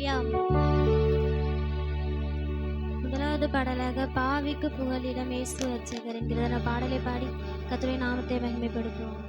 யாம். முதலாவது பாடலாக பாவிக்கு புகலிடம் இயேசு ரட்சகர் என்கிற பாடலை பாடி கர்த்தருடைய நாமத்தை மகிமைப்படுத்துவோம்.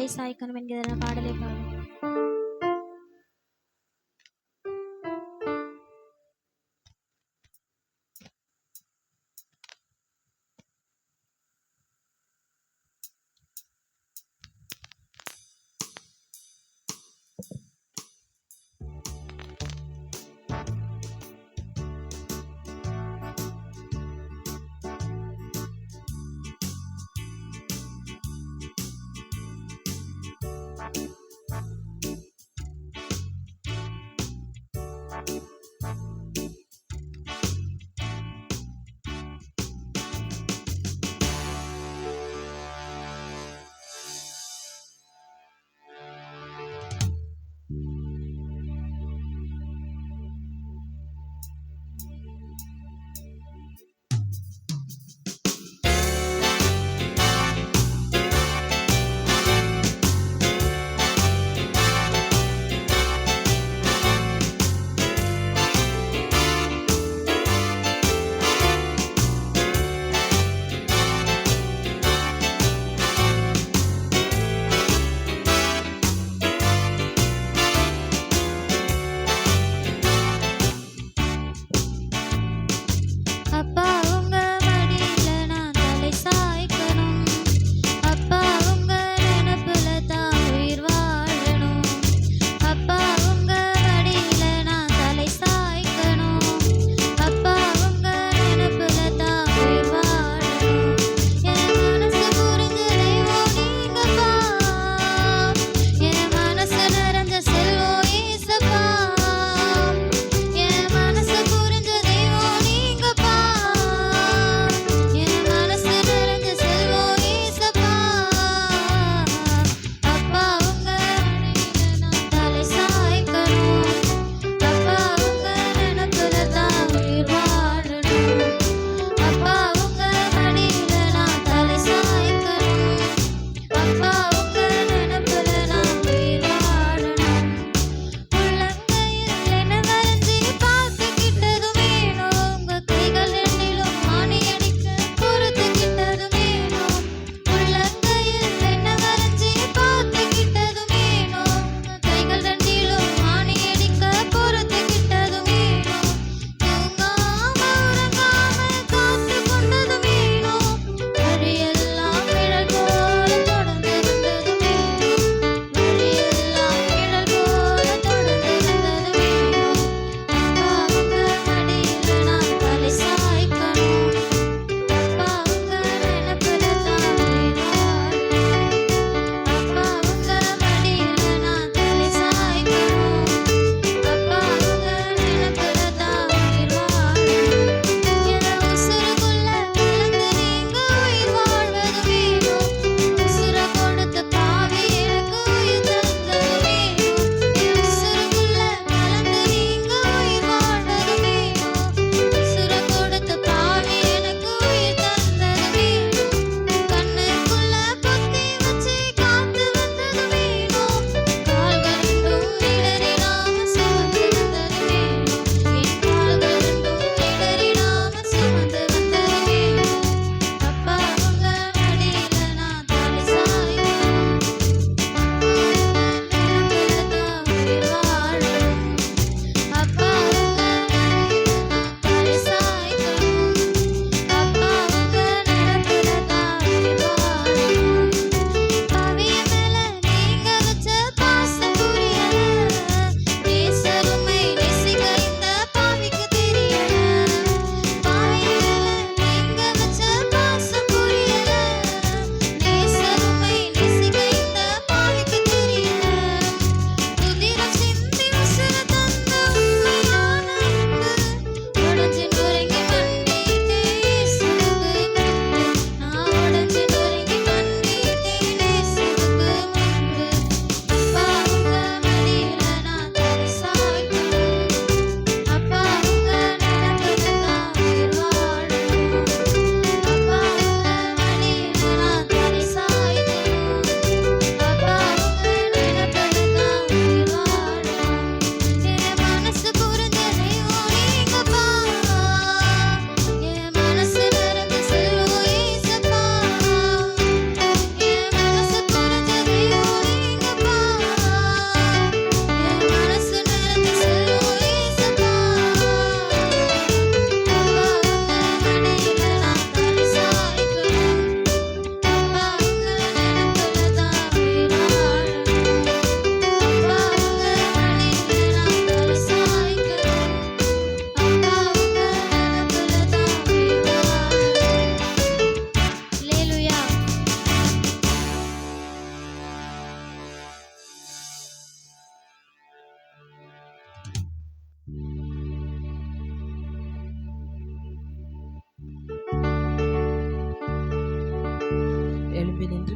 தலை சாய்க்கணும் என்கிற பாடலை பாடும்.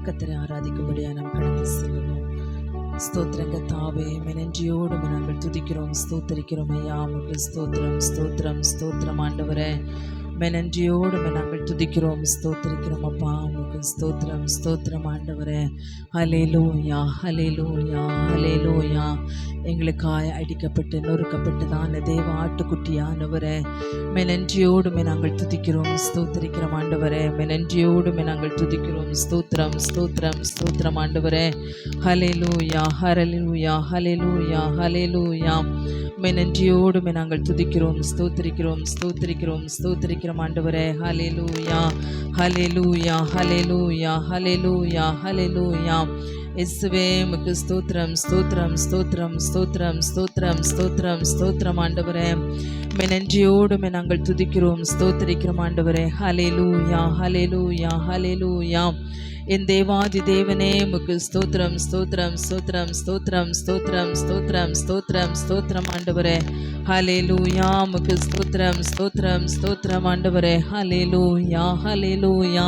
கர்த்தரை ஆராதிக்கும்படியா நாம் கடந்து செல்லுவோம். ஸ்தோத்திரம் கர்த்தாவே, நன்றியோடு நாங்கள் துதிக்கிறோம், ஸ்தோத்தரிக்கிறோம் ஐயா. உமக்கு ஸ்தோத்திரம், ஸ்தோத்திரம், ஸ்தோத்திரம் ஆண்டவரே. நன்றியோடு நாங்கள் துதிக்கிறோம், ஸ்தோத்தரிக்கிறோம் அப்பா. உமக்கு ஸ்தோத்திரம், ஸ்தோத்திரம் ஆண்டவரே. ஹல்லேலூயா, ஹல்லேலூயா, ஹல்லேலூயா. எங்களுக்காய் அடிக்கப்பட்டு நொறுக்கப்பட்டுதான தேவ ஆட்டுக்குட்டியானவரே, நன்றியோடு நாங்கள் துதிக்கிறோம், ஸ்தோத்தரிக்கிறோம் ஆண்டவரே. நன்றியோடு நாங்கள் துதிக்கிறோம், ஸ்தோத்திரம், ஸ்தோத்திரம், ஸ்தோத்திரம் ஆண்டவரே. ஹல்லேலூயா, ஹல்லேலூயா, ஹல்லேலூயா, ஹல்லேலூயா. நன்றியோடு நாங்கள் துதிக்கிறோம், ஸ்தோத்தரிக்கிறோம், ஸ்தோத்தரிக்கிறோம், ஸ்தோத்தரிக்கிறோம் ஆண்டவரே. ஹல்லேலூயா, ஹல்லேலூயா, ஹல்லேலூயா, ஹல்லேலூயா, ஹல்லேலூயா. இயேசுவே உமக்கு ஸ்தோத்திரம், ஸ்தோத்திரம், ஸ்தோத்திரம், ஸ்தோத்திரம், ஸ்தோத்திரம், ஸ்தோத்திரம், ஸ்தோத்திரம் ஆண்டவரே. நன்றியோடு நாங்கள் துதிக்கிறோம், ஸ்தோத்தரிக்கிறோம் ஆண்டவரே. ஹல்லேலூயா, ஹல்லேலூயா, ஹல்லேலூயா. என் தேவாதி தேவனே உமக்கு ஸ்தோத்திரம், ஸ்தோத்திரம், ஸ்தோத்திரம், ஸ்தோத்திரம், ஸ்தோத்திரம், ஸ்தோத்திரம், ஸ்தோத்திரம், ஸ்தோத்திரம் ஆண்டவரே. ஹல்லேலூயா, உமக்கு ஸ்தோத்திரம், ஸ்தோத்திரம், ஸ்தோத்திரம் ஆண்டவரே. ஹல்லேலூயா, ஹல்லேலூயா.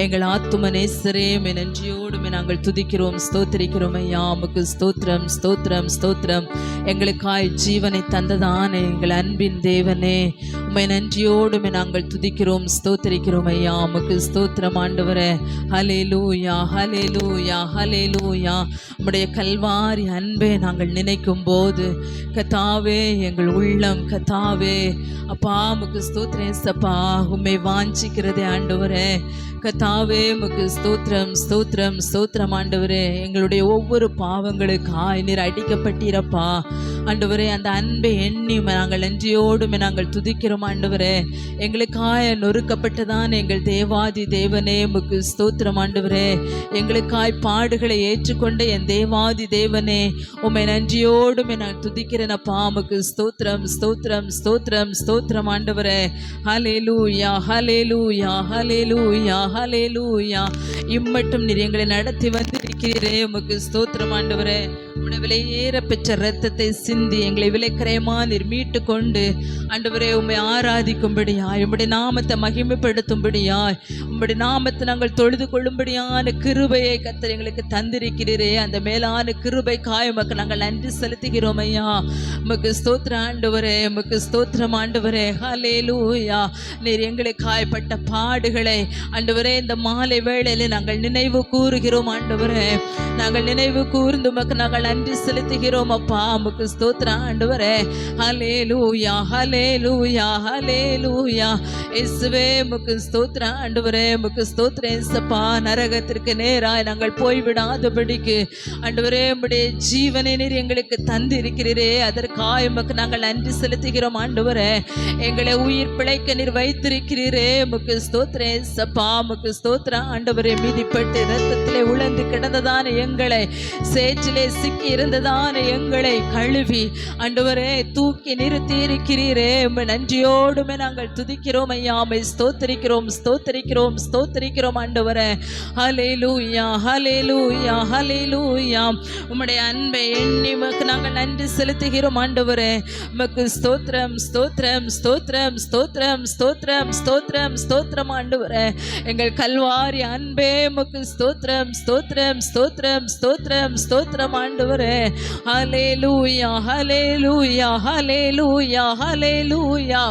எங்கள் ஆத்தும நேசரே நன்றியோடு நாங்கள் துதிக்கிறோம், ஸ்தோத்தரிக்கிறோம் ஐயா. உமக்கு ஸ்தோத்திரம், ஸ்தோத்திரம், ஸ்தோத்திரம். எங்களுக்காய் ஜீவனை தந்ததான எங்கள் அன்பின் தேவனே, உம்மை நன்றியோடு நாங்கள் துதிக்கிறோம், ஸ்தோத்தரிக்கிறோம் ஐயா. உமக்கு ஸ்தோத்திரம் ஆண்டவரே. ஹல்லேலூயா, ஹல்லேலூயா, ஹல்லேலூயா. உம்முடைய கல்வாரி அன்பை நாங்கள் நினைக்கும் போது கர்த்தாவே, எங்கள் உள்ளம் கர்த்தாவே அப்பா உமக்கு ஸ்தோத்திரம் ஏசப்பா. உம்மை வாஞ்சிக்கிறதே ஆண்டவரே. கர்த்தாவே உமக்கு ஸ்தோத்திரம், ஸ்தோத்திரம், ஸ்தோத்திரம் ஆண்டவரே. எங்களுடைய ஒவ்வொரு பாவங்களுக்காய் நீர் அடிக்கப்பட்டீரப்பா ஆண்டவரே. அந்த அன்பை எண்ணி நாங்கள் நன்றியோடு நாங்கள் துதிக்கிறோம் ஆண்டவரே. எங்களுக்காய் நொறுக்கப்பட்டதான் எங்கள் தேவாதி தேவனே உமக்கு ஸ்தோத்திரம் ஆண்டவரே. எங்களுக்காய் பாடுகளை ஏற்றுக்கொண்ட என் தேவாதி தேவனே உம்மை நன்றியோடு நான் துதிக்கிறேனப்பா. உமக்கு ஸ்தோத்திரம், ஸ்தோத்திரம், ஸ்தோத்திரம், ஸ்தோத்திரம் ஆண்டவரே. ஹல்லேலூயா, ஹல்லேலூயா, ஹல்லேலூயா, ஹல்லேலூயா. இம்மட்டும் நீர் எங்களை நடத்தி வந்திருக்கிறீரே உமக்கு ஸ்தோத்திரம் ஆண்டவரே. உம்முடைய விலையேற பெற்ற இரத்தத்தை சிந்தி எங்களை விலைக்கரையமா நீர் மீட்டு கொண்டு ஆண்டவரே உம்மை ஆராதிக்கும்படியாய், உம்முடைய நாமத்தை மகிமைப்படுத்தும்படியாய், உம்முடைய நாமத்தை நாங்கள் தொழுது கொள்ளும்படியான கிருபையை கர்த்தர் எங்களுக்கு தந்திருக்கிறீரே. அந்த மேலான கிருபை காயமக்கு நாங்கள் நன்றி செலுத்துகிறோம் ஐயா. உமக்கு ஸ்தோத்திரம் ஆண்டவரே, உமக்கு ஸ்தோத்திரம் ஆண்டவரே. ஹல்லேலூயா. நீர் எங்களுக்கு காயப்பட்ட பாடுகளை ஆண்டவரே இந்த மாலை வேளையிலே நாங்கள் நினைவு கூறுகிறோம் ஆண்டவரே. நாங்கள் நினைவு கூர்ந்து உமக்கு நாங்கள் நன்றி செலுத்துகிறோம் அப்பா. உமக்கு ஸ்தோத்திரம் ஆண்டவரே. ஹல்லேலூயா, ஹல்லேலூயா, ஹல்லேலூயா. இயேசுவே உமக்கு ஸ்தோத்திரம் ஆண்டவரே. உமக்கு ஸ்தோத்திரம் இயேசப்பா. நரகத்திற்கு நேராய் நாங்கள் போய்விடாதபடிக்கு ஆண்டவரே உம்முடைய ஜீவனை நீர் எங்களுக்கு தந்து இருக்கிறீரே. அதற்காக உமக்கு நாங்கள் நன்றி செலுத்துகிறோம் ஆண்டவரே. எங்களை உயிர் பிழைக்க நீர் வைத்திருக்கிறீரே. உமக்கு ஸ்தோத்திரம் இயேசப்பா. உமக்கு ஸ்தோத்திரம் ஆண்டவரே. மீதிப்பட்டு இரத்தத்திலே உழந்து கிடந்ததான எங்களை, சேற்றிலே சிக்கி இருந்ததான எங்களை கழுவி ஆண்டவரே தூக்கி நிறுத்தி இருக்கிறீரே. நன்றியோடுமே நாங்கள் துதிக்கிறோம் ஐயா. ஸ்தோத்தரிக்கிறோம், ஸ்தோத்தரிக்கிறோம், ஸ்தோத்தரிக்கிறோம் ஆண்டவரே. ஹல்லேலூயா, ஹல்லேலூயா, ஹல்லேலூயா. உம்முடைய அன்பை எண்ணி உமக்கு நாங்கள் நன்றி செலுத்துகிறோம் ஆண்டவரே. உமக்கு ஸ்தோத்திரம், ஸ்தோத்திரம், ஸ்தோத்திரம், ஸ்தோத்திரம், ஸ்தோத்திரம், ஸ்தோத்திரம், ஸ்தோத்திரம் ஆண்டவரே. எங்கள் கல்வாரி அன்பே உமக்கு ஸ்தோத்திரம், ஸ்தோத்திரம், ஸ்தோத்திரம், ஸ்தோத்திரம், ஸ்தோத்திரம் ஆண்டவரே. ஹல்லேலூயா, ஹல்லேலூயா, ஹல்லேலூயா, ஹல்லேலூயா.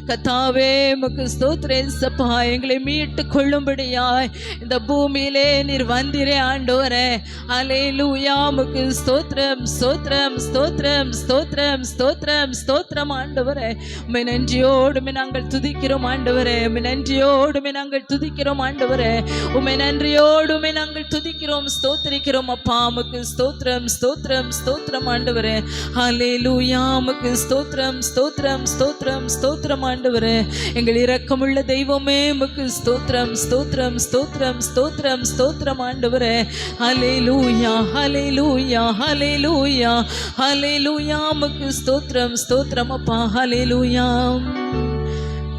கர்த்தாவே உமக்கு ஸ்தோத்திரம் இயேசப்பா. எங்களை மீட்டு கொள்ளும்படியாய் இந்த பூமியிலே நீர் வந்திரே ஆண்டவரே. ஹல்லேலூயா. உமக்கு ஸ்தோத்திரம், ஸ்தோத்திரம், ஸ்தோத்திரம், ஸ்தோத்திரம், ஸ்தோத்திரம், ஸ்தோத்திரம் ஆண்டவரே. உம்மை நன்றியோடுமே நாங்கள் துதிக்கிறோம் ஆண்டவரே. உம்மை நன்றியோடுமே நாங்கள் துதிக்கிறோம் ஆண்டவரே. உம்மை நன்றியோடுமே நாங்கள் துதிக்கிறோம், ஸ்தோத்திரிக்கிறோம் அப்பா. உமக்கு ஸ்தோத்திரம், ஸ்தோத்திரம், ஸ்தோத்திரம் ஆண்டவரே. ஹல்லேலூயா. உமக்கு ஸ்தோத்திரம், ஸ்தோத்திரம், ஸ்தோத்திரம், ஸ்தோத்திரம் ஆண்டவரே. எங்கள் இரக்கமுள்ள தெய்வமே உமக்கு ஸ்தோத்திரம், ஸ்தோத்திரம், ஸ்தோத்திரம், ஸ்தோத்திரம், ஸ்தோத்திரம் ஆண்டவரே. ஹல்லேலூயா, ஹல்லேலூயா, ஹல்லேலூயா, ஹல்லேலூயா. உமக்கு ஸ்தோத்திரம், ஸ்தோத்திரம் அப்பா. ஹல்லேலூயா.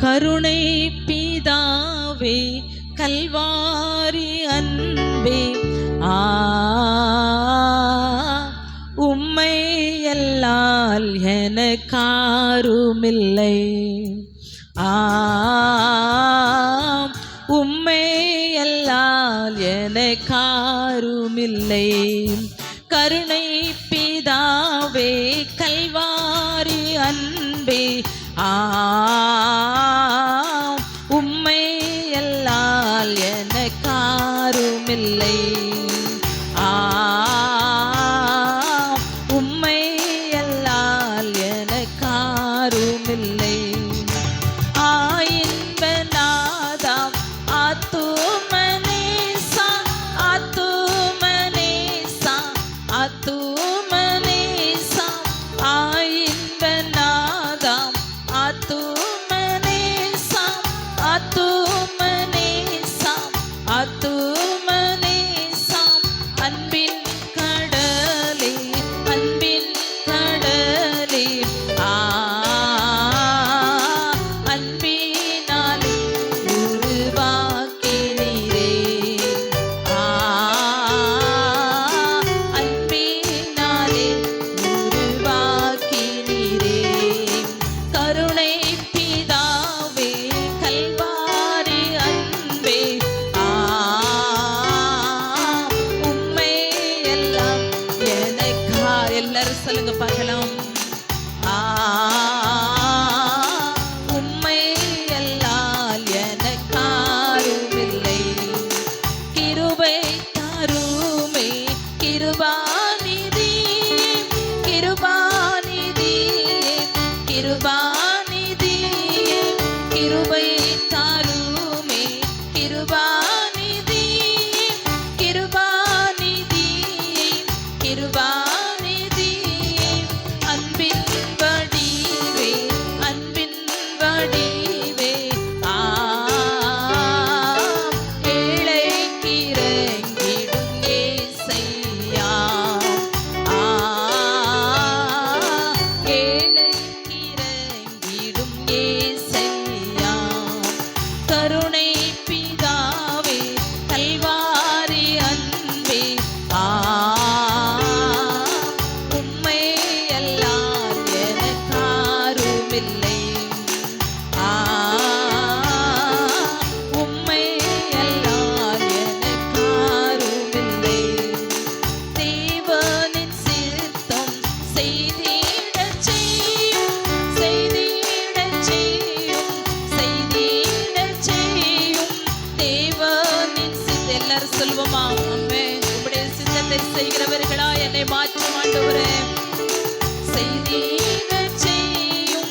கருணை பிதாவே, கல்வாரி அன்பே, உம்மை எல்லால் எனக்காருமில்லை. உம்மை எல்லால் எனக்காருமில்லை. கருணை பிதாவே கல்வாரி அன்பே உம்மை எல்லால் எனக்காருமில்லை. உம்மை எல்லால் எனக்காருமில்லை. இன்பநாதாம் ஆத்துமனேசா ஆத்துமனேசா ஆத்துமனேசா இன்பநாதாம் ஆத்துமனேசா ஆத்துமனேசா ஆத்துமனேசா அன்பின் கடலே அன்பின் கடலே அன்பினாலே உருவாக்கினீரே. அன்பினாலே உருவாக்கினீரே. கருணை பிதாவே கல்வாரி அன்பே உம்மை எல்லாம் எனக்கா. எல்லாரும் சொல்லுங்க பார்க்கலாம். உம்மை எல்லால் எனக்காருமில்லை. கிருபை தருமே கிருபாநிதியே கிருபாநிதியே கிருபாநிதியே கிருபை தருமே கிருபாநிதியே கிருபாநிதியே கிருபாநிதியே அன்பின் வடிவே அன்பின் வடிவே ஏழைக்கு இறங்கிடும் ஏசையா. ஏழைக்கு இறங்கிடும் ஏசையா. கருணை பிதாவே கல்வாரி அன்பே உம்மை எல்லால் எனக்காருமில்லை. உம்மை எல்லால் எனக்காருமில்லை. தேவனின் சித்தம் செய்திடச் செய்யும் செய்திடச் செய்யும் செய்திடச் செய்யும். தேவனின் சித்தம் எல்லாரும் சொல்வோமா? அம்மே உம்முடைய சித்தத்தை செய்கிறவர்களா என்னை மாற்றும் ஆண்டவரே. செய்திடச் செய்யும்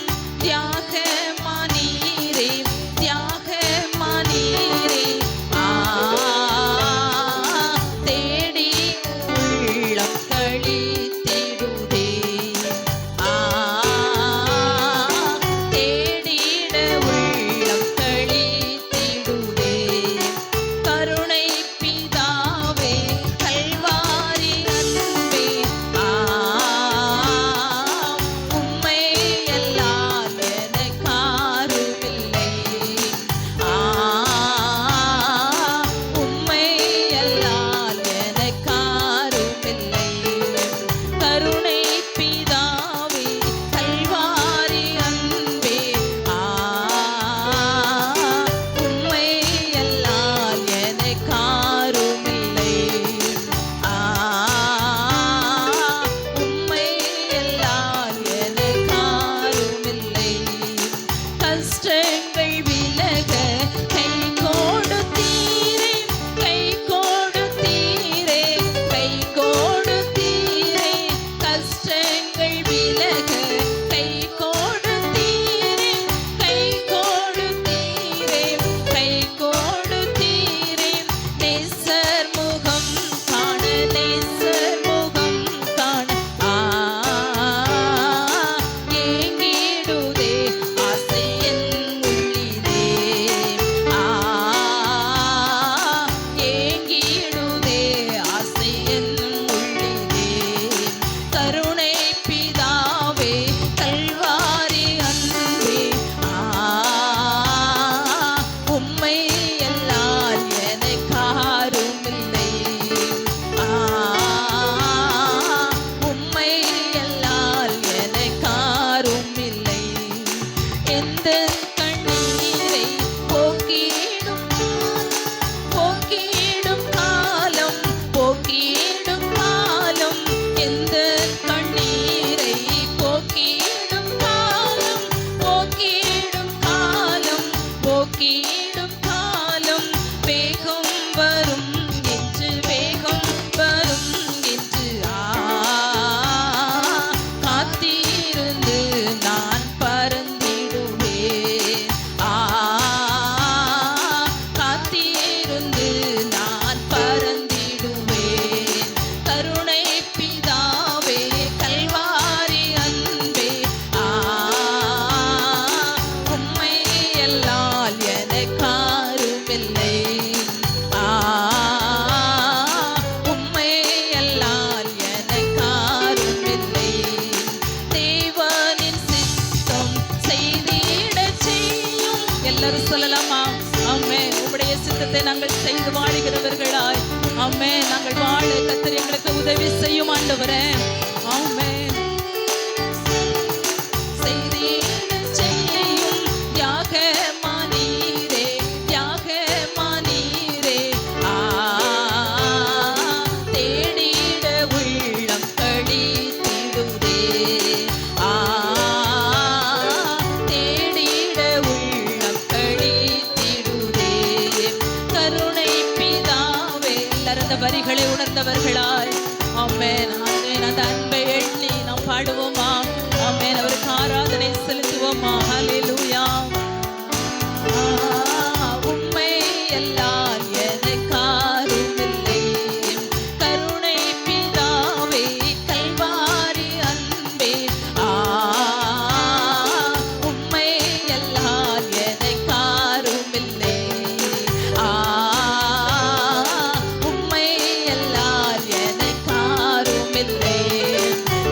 எல்லாரும் சொல்லலாமா? ஆமென். உம்முடைய சித்தத்தை நாங்கள் செய்து வாழுகிறவர்களாய் ஆமென் நாங்கள் வாழ கர்த்தர் எங்களுக்கு உதவி செய்யும் ஆண்டவரே. ஆமென். வரிகளை உணர்ந்தவர்களாய் ஆமென் ஆமென் அந்த அன்பை எண்ணி நாம் பாடுவோமா? ஆமென். அவருக்கு ஆராதனை செலுத்துவோமா? ஹல்லேலூயா. உம்மை எல்லாம் எனக்காரும் இல்லை, கருணை பிதாவே கல்வாரி அன்பே. உம்மை எல்லாம் எனக்காரும் இல்லை,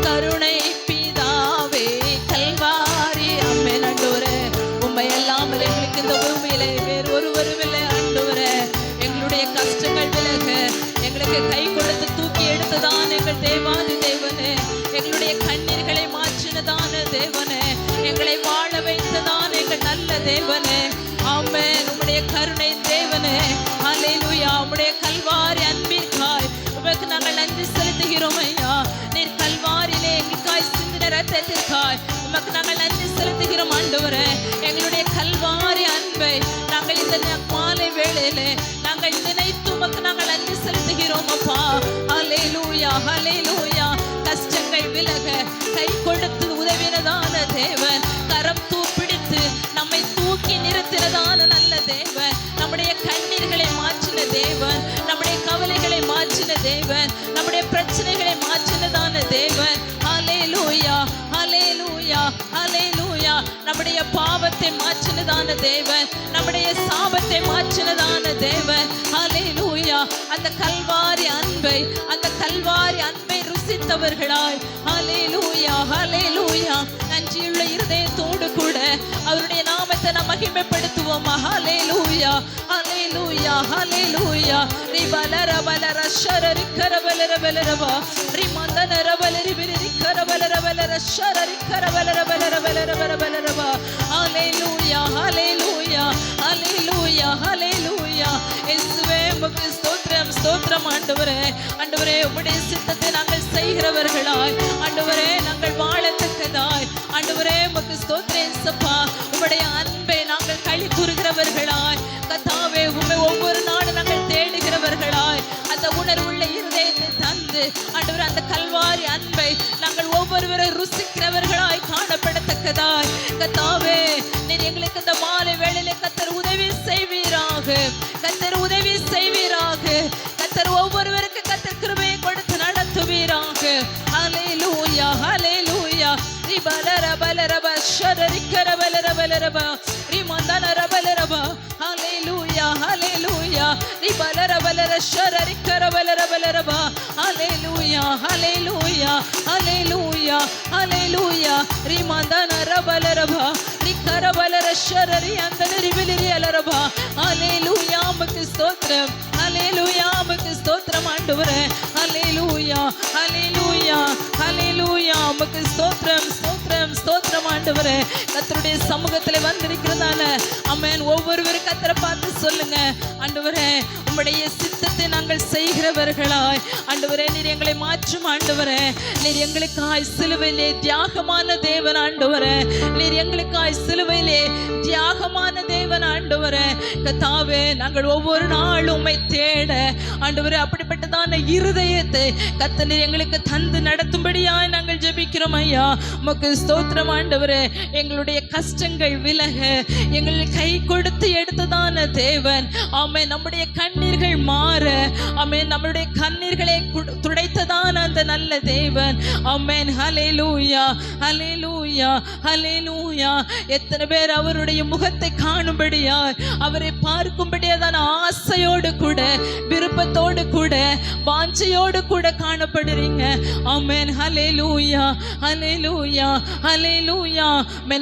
கருணை பிதாவே கல்வாரி அம்மன். ஆண்டவரே உம்மை அல்லாமல் எங்களுக்கு இந்த பூமியிலே வேறு ஒருவரும் இல்லை ஆண்டவரே. எங்களுடைய கஷ்டங்கள் விலக எங்களுக்கு கை கொடுத்து தூக்கி எடுத்ததான் எங்கள் தேவாதி தேவனே. எங்களுடைய கண்ணீர்களை மாற்றினதான தேவனே, எங்களை வாழ வைத்ததான் எங்கள் நல்ல தேவனே. ஆமென். உம்முடைய கருணை தேவனே. ஹல்லேலூயா. உம்முடைய கல்வாரி அன்பிற்காய் உமக்கு நாங்கள் நன்றி செலுத்துகிறோம் ஐயா. நீர் கல்வாரியிலே எங்களுக்காய் சிந்தின இரத்தத்திற்காய் உமக்கு நாங்கள் நன்றி செலுத்துகிறோம் ஆண்டவரே. எங்களுடைய கல்வாரி அன்பை நாங்கள் இந்த மாலை வேளையிலே நாங்கள் நினைத்து உமக்கு நாங்கள் நன்றி செலுத்துகிறோம் அப்பா. ஹல்லேலூயா ஹல்லேலூயா. கஷ்டங்கள் விலக கை கொடுத்து உதவினதான தேவன், கரம் பிடித்து நம்மை தூக்கி நிறுத்தினதான நல்ல தேவன், நம்முடைய கண்ணீர்களை மாற்றின தேவன், நம்முடைய கவலைகளை மாற்றின தேவன், நம்முடைய பிரச்சனைகளை மாற்றினதான தேவன். ஹல்லேலூயா ஹல்லேலூயா ஹல்லேலூயா. நம்முடைய பாவத்தை மாற்றினதான தேவன், நம்முடைய சாபத்தை மாற்றினதான தேவன். ஹல்லேலூயா. அந்த கல்வாரி அன்பை அந்த கல்வாரி அன்பை ருசித்தவர்களாய் ஹல்லேலூயா ஹல்லேலூயா நன்றியுள்ள இருதயத்தோடு கூட அவருடைய நாமத்தை நாம் மகிமைப்படுத்துவோம். ஹல்லேலூயா ஹல்லேலூயா ஹல்லேலூயா. ரிபலர பலர ஷரரி கரபலர பலரவா ரிமந்தன ரபலரி பிரி கரபலர பலர ஷரரி கரபலர பலர பலர பலரவா. ஹல்லேலூயா ஹல்லேலூயா ஹல்லேலூயா ஹல்லேலூயா. இயேசுவே உமக்கு ஸ்தோத்திரம் ஸ்தோத்திரம் ஆண்டவரே. ஆண்டவரே உம்முடைய சித்தத்தை நாங்கள் செய்கிறவர்களாய் ஆண்டவரே நாங்கள் வாழத்தக்கதாய் ஆண்டவரே உமக்கு ஸ்தோத்திரம் இயேசுப்பா. உம்முடைய அன்பை நாங்கள் களி கூறுகிறவர்களாய் கர்த்தாவே உம்மை ஒவ்வொரு நாளும் நாங்கள் தேடுகிறவர்களாய் அந்த உணர்வுள்ள இருதயத்தை தந்து ஆண்டவரே அந்த கல்வாரி அன்பை நாங்கள் ஒவ்வொருவரை ருசிக்கிறவர்களாய் காணப்படத்தக்கதாய் கர்த்தாவே நீர் எங்களுக்கு இந்த மாலை வேளையிலே கர்த்தர் உதவி செய்வீராக. கர்த்தர் உதவி செய்வீராக. கர்த்தர் ஒவ்வொருவருக்கு கர்த்தர் கிருபையை கொடுத்து நடத்துவீராக. ஹல்லேலூயா ஹல்லேலூயா. ரிபலர பலரப ஷரரி கரபலர பலரப ரிமந்தன ரபலரப. ஹல்லேலூயா ஹல்லேலூயா. ரிபலர பலர ஷரரி கரபலர பலரப. ஹல்லேலூயா ஹல்லேலூயா ஹல்லேலூயா ஹல்லேலூயா. ரிமந்தன ரபலரப ரிகரபலர ஷரரி அந்தன ரிபிலிரி அலரப. ஹல்லேலூயா. உமக்கு ஸ்தோத்திரம். ஹல்லேலூயா. உமக்கு ஸ்தோத்திரம் ஆண்டவரே. ஹல்லேலூயா ஹல்லேலூயா ஹல்லேலூயா. உமக்கு ஸ்தோத்திரம் ஸ்தோத்திரம் ஸ்தோத்திரம் ஆண்டவரே. கர்த்தருடைய சமூகத்திலே வந்திருக்கிறதான ஆமென் ஒவ்வொருவரும் கர்த்தரை பார்த்து சொல்லுங்க ஆண்டவரே உம்முடைய சித்தத்தை நாங்கள் செய்கிறவர்களாய் ஆண்டவரே நீர் எங்களை மாற்றும் ஆண்டவரே. நீர் எங்களுக்காய் சிலுவையிலே தியாகமான தேவன் ஆண்டவரே. நீர் எங்களுக்காய் சிலுவையிலே தியாகமான தேவன் ஆண்டவரே. கர்த்தாவே நாங்கள் ஒவ்வொரு நாளும் உம்மை தேட ஆண்டவரே அப்படிப்பட்டதான இருதயத்தை கர்த்தர் நீர் எங்களுக்கு தந்து நடத்தும்படியாய் நாங்கள் ஜெபிக்கிறோம் ஐயா. உமக்கு ஸ்தோத்திரம் ஆண்டவரே. எங்களுடைய கஷ்டங்கள் விலக எங்களை கை கொடுத்து எடுத்ததான தேவன் ஆமென். நம்முடைய கண்ணீர் கண்ணீர்கள் மாற ஆமென் நம்மளுடைய கண்ணீர்களை துடைத்ததான் அந்த நல்ல தேவன். ஆமென். ஹல்லேலூயா, ஹல்லேலூயா, ஹல்லேலூயா. எத்தனை பேர் அவருடைய முகத்தை காணும்படியாய், அவரை பார்க்கும்படியாதான் ஆசையோடு கூட, விருப்பத்தோடு கூட, வாஞ்சையோடு கூட காணப்படுறீங்க. ஆமென். ஹல்லேலூயா, ஹல்லேலூயா, ஹல்லேலூயா.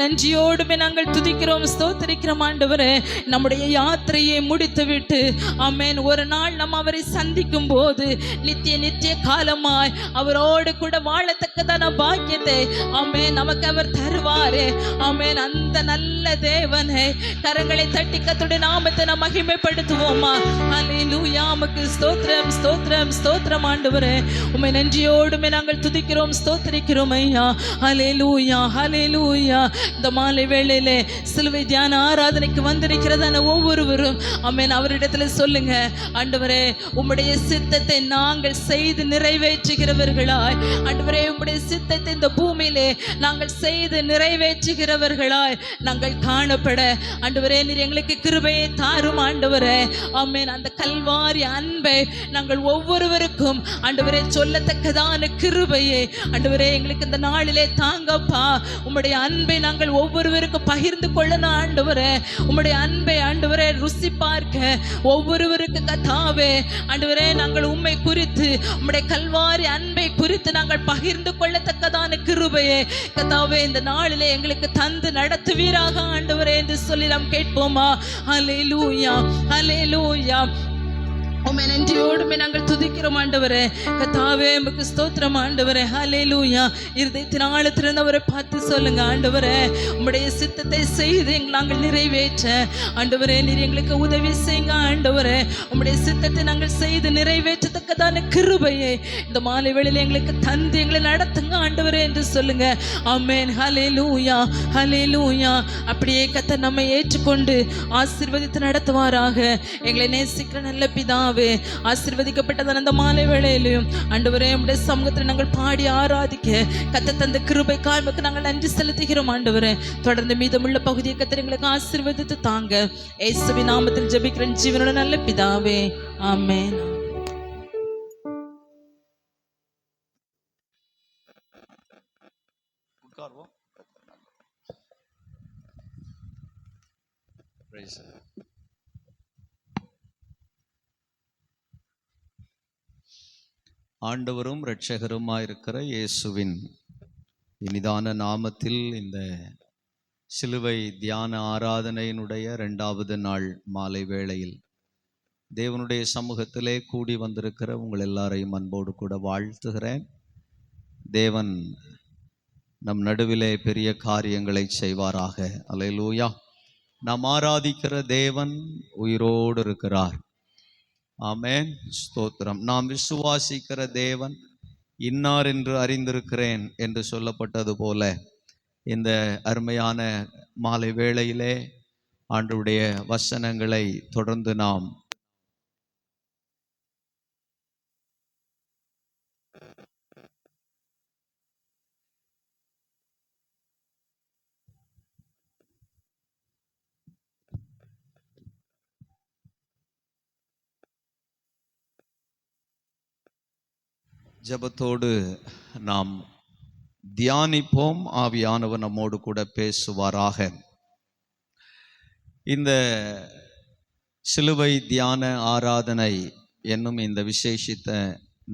நன்றியோடு நாங்கள் துதிக்கிறோம், ஸ்தோத்திரிக்கிறோம் ஆண்டவரே. நம்முடைய யாத்திரையை முடித்து விட்டு ஆமென் ஒரு நாள் நம்ம அவரை சந்திக்கும் போது நித்திய காலமாய் அவரோடு கூட வாழத்தக்கதான பாக்கியத்தை ஆமென் நமக்கு அவர் தருவாரே. ஆமென். அந்த நல்ல தேவனை கரங்களை தட்டி கர்த்தருடைய நாமத்தை நாம் மகிமைப்படுத்துவோமா? ஹல்லேலூயா. உமக்கு ஸ்தோத்திரம், ஸ்தோத்திரம், ஸ்தோத்திரம் ஆண்டவரே. உம்மை நன்றியோடு நாங்கள் துதிக்கிறோம், ஸ்தோத்திரிக்கிறோம் ஐயா. ஹல்லேலூயா, ஹல்லேலூயா. இந்த மாலை வேளையிலே சிலுவை தியான ஆராதனைக்கு வந்திருக்கிறதான ஒவ்வொருவரும் ஆமென் அவரிடத்துல சொல்லுங்க, ஆண்டவரே உம்முடைய சித்தத்தை நாங்கள் செய்து நிறைவேற்றுகிறவர்களாய், ஆண்டவரே உம்முடைய சித்தத்தை இந்த பூமியிலே நாங்கள் செய்து நிறைவேற்றுகிறவர்களாய் நாங்கள் காணப்பட ஆண்டவரே நீர் எங்களுக்கு கிருபையை தாரும் ஆண்டவரே. ஆமென். அந்த கல்வாரி அன்பை நாங்கள் ஒவ்வொருவருக்கும் ஆண்டவரே சொல்லத்தக்கதான கிருபையை ஆண்டவரே எங்களுக்கு இந்த நாளிலே தாங்கப்பா. உம்முடைய அன்பை நாங்கள் ஒவ்வொருவருக்கும் பகிர்ந்து கொள்ளணும் ஆண்டவரே. உம்முடைய அன்பை ஆண்டவரே ருசி பார்க்க ஒவ்வொருவருக்கு கர்த்தாவே ஆண்டவரே நாங்கள் உம்மை குறித்து உம்முடைய கல்வாரி அன்பை குறித்து நாங்கள் பகிர்ந்து கொள்ளத்தக்கதான கிருபையை கர்த்தாவே இந்த நாளிலே எங்களுக்கு தந்து நடத்துவீராக ஆண்டவரே என்று சொல்லி நாம் கேட்போமா? ஹல்லேலூயா, ஹல்லேலூயா. உம்மை நன்றியோடு நாங்கள் துதிக்கிறோம் ஆண்டவரே. கர்த்தாவே உமக்கு ஸ்தோத்திரம் ஆண்டவரே. ஹல்லேலூயா. இருதயத்தின் ஆழத்திலிருந்து அவரை பார்த்து சொல்லுங்க, ஆண்டவரே உம்முடைய சித்தத்தை செய்து நாங்கள் நிறைவேற்ற ஆண்டவரே நீர் எங்களுக்கு உதவி செய்யுங்க ஆண்டவரே. உம்முடைய சித்தத்தை நாங்கள் செய்து நிறைவேற்றத்தக்கதான கிருபையை இந்த மாலை வேளையில் எங்களுக்கு தந்து எங்களை நடத்துங்க ஆண்டவரே என்று சொல்லுங்க. ஆமென். ஹல்லேலூயா, ஹல்லேலூயா. அப்படியே கர்த்தர் நம்மை ஏற்றுக்கொண்டு ஆசீர்வதித்து நடத்துவாராக. எங்களை நேசிக்கிற நல்ல பிதாவே, ஆசீர்வதிக்கப்பட்டதான அந்த மாலை வேளையிலும் ஆண்டவரே உம்முடைய சமூகத்தில் நாங்கள் பாடி ஆராதிக்க கர்த்தர் தந்த கிருபைக்காய் உமக்கு நாங்கள் நன்றி செலுத்துகிறோம் ஆண்டவரே. தொடர்ந்து மீதமுள்ள பகுதியை கர்த்தர் எங்களுக்கு ஆசீர்வதித்து தாங்க. இயேசுவின் நாமத்தில் ஜெபிக்கிறேன் ஜீவனுள்ள நல்ல பிதாவே. ஆமென். ஆண்டவரும் இரட்சகருமாயிருக்கிற இயேசுவின் இனிதான நாமத்தில் இந்த சிலுவை தியான ஆராதனையினுடைய 2வது நாள் மாலை வேளையில் தேவனுடைய சமூகத்திலே கூடி வந்திருக்கிற உங்கள் எல்லாரையும் அன்போடு கூட வாழ்த்துகிறேன். தேவன் நம் நடுவிலே பெரிய காரியங்களை செய்வாராக. அல்லேலூயா. நாம் ஆராதிக்கிற தேவன் உயிரோடு இருக்கிறார். ஆமென். ஸ்தோத்திரம். நாம் விசுவாசிக்கிற தேவன் இன்னார் என்று அறிந்திருக்கிறேன் என்று சொல்லப்பட்டது போல இந்த அருமையான மாலை வேளையிலே ஆண்டவருடைய வசனங்களை தொடர்ந்து நாம் ஜெபத்தோடு நாம் தியானிப்போம். ஆவியானவர் நம்மோடு கூட பேசுவாராக. இந்த சிலுவை தியான ஆராதனை என்னும் இந்த விசேஷித்த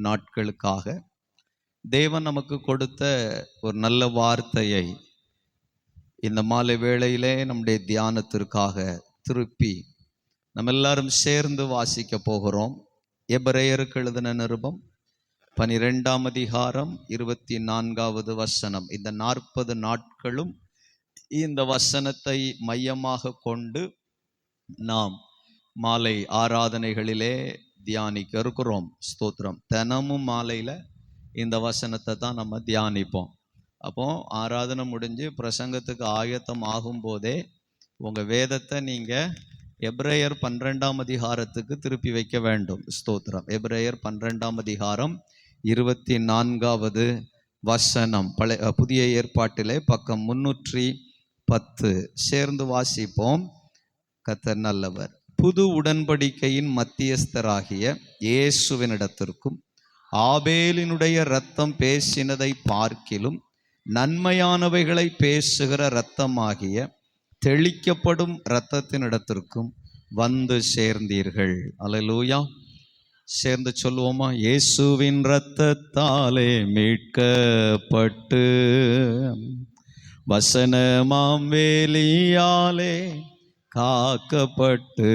நாட்களுக்காக தேவன் நமக்கு கொடுத்த ஒரு நல்ல வார்த்தையை இந்த மாலை வேளையிலே நம்முடைய தியானத்திற்காக திருப்பி நம்ம எல்லாரும் சேர்ந்து வாசிக்க போகிறோம். எபிரேயருக்கு எழுதின நிருபம் 12ஆம் அதிகாரம் 24வது வசனம். இந்த 40 நாட்களும் இந்த வசனத்தை மையமாக கொண்டு நாம் மாலை ஆராதனைகளிலே தியானிக்க இருக்கிறோம். ஸ்தோத்திரம். தினமும் மாலையில் இந்த வசனத்தை தான் நம்ம தியானிப்போம். அப்போ ஆராதனை முடிஞ்சு பிரசங்கத்துக்கு ஆயத்தம் ஆகும்போதே உங்கள் வேதத்தை நீங்கள் எபிரேயர் 12ஆம் அதிகாரத்துக்கு திருப்பி வைக்க வேண்டும். ஸ்தோத்திரம். எபிரேயர் 12ஆம் அதிகாரம் 24வது வசனம். புதிய ஏற்பாட்டிலே பக்கம் 310 சேர்ந்து வாசிப்போம். கர்த்தர் நல்லவர். புது உடன்படிக்கையின் மத்தியஸ்தராகிய இயேசுவினிடத்திற்கும் ஆபேலினுடைய இரத்தம் பேசினதை பார்க்கிலும் நன்மையானவைகளை பேசுகிற இரத்தமாகிய தெளிக்கப்படும் இரத்தத்தினிடத்திற்கும் வந்து சேர்ந்தீர்கள். அல்லேலூயா. சேர்ந்து சொல்லுவோமா? இயேசுவின் இரத்தத்தாலே மீட்கப்பட்டு வசனமாம் வேலியாலே காக்கப்பட்டு,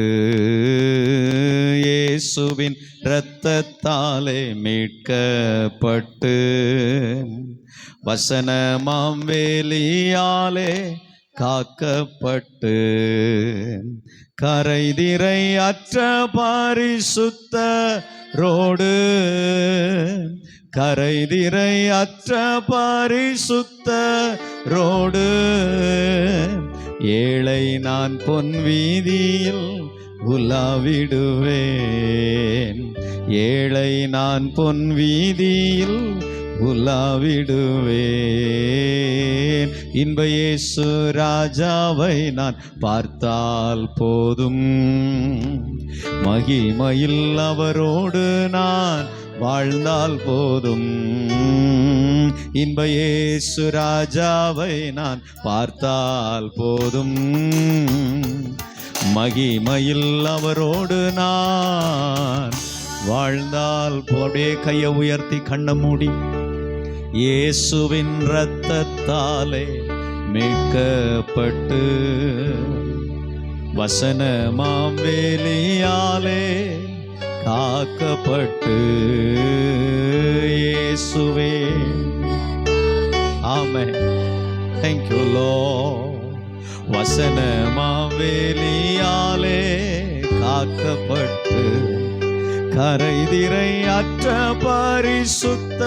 இயேசுவின் இரத்தத்தாலே மீட்கப்பட்டு வசனமாம் வேலியாலே காக்கப்பட்டு, கரைதிரை அற்ற பரிசுத்தரோடு கரைதிரை அற்ற பரிசுத்தரோடு ஏழை நான் பொன் வீதியில் உலாவிடுவேன். ஏழை நான் பொன் வீதியில் உலாவிடுவேன். இன்ப இயேசு ராஜாவை நான் பார்த்தால் போதும், மகிமையில் அவரோடு நான் வாழ்ந்தால் போதும். இன்ப இயேசு ராஜாவை நான் பார்த்தால் போதும், மகிமையில் அவரோடு நான் வாழ்ந்தால் போதே. கையை உயர்த்தி கண்ணை மூடி, இயேசுவின் இரத்தத்தாலே மீட்கப்பட்டு வசனமாம் வேலியாலே காக்கப்பட்டு, இயேசுவே. ஆமென். Thank you Lord. வசனமாம் வேலியாலே காக்கப்பட்டு, கரைதிரை அற்ற பரிசுத்தரோடு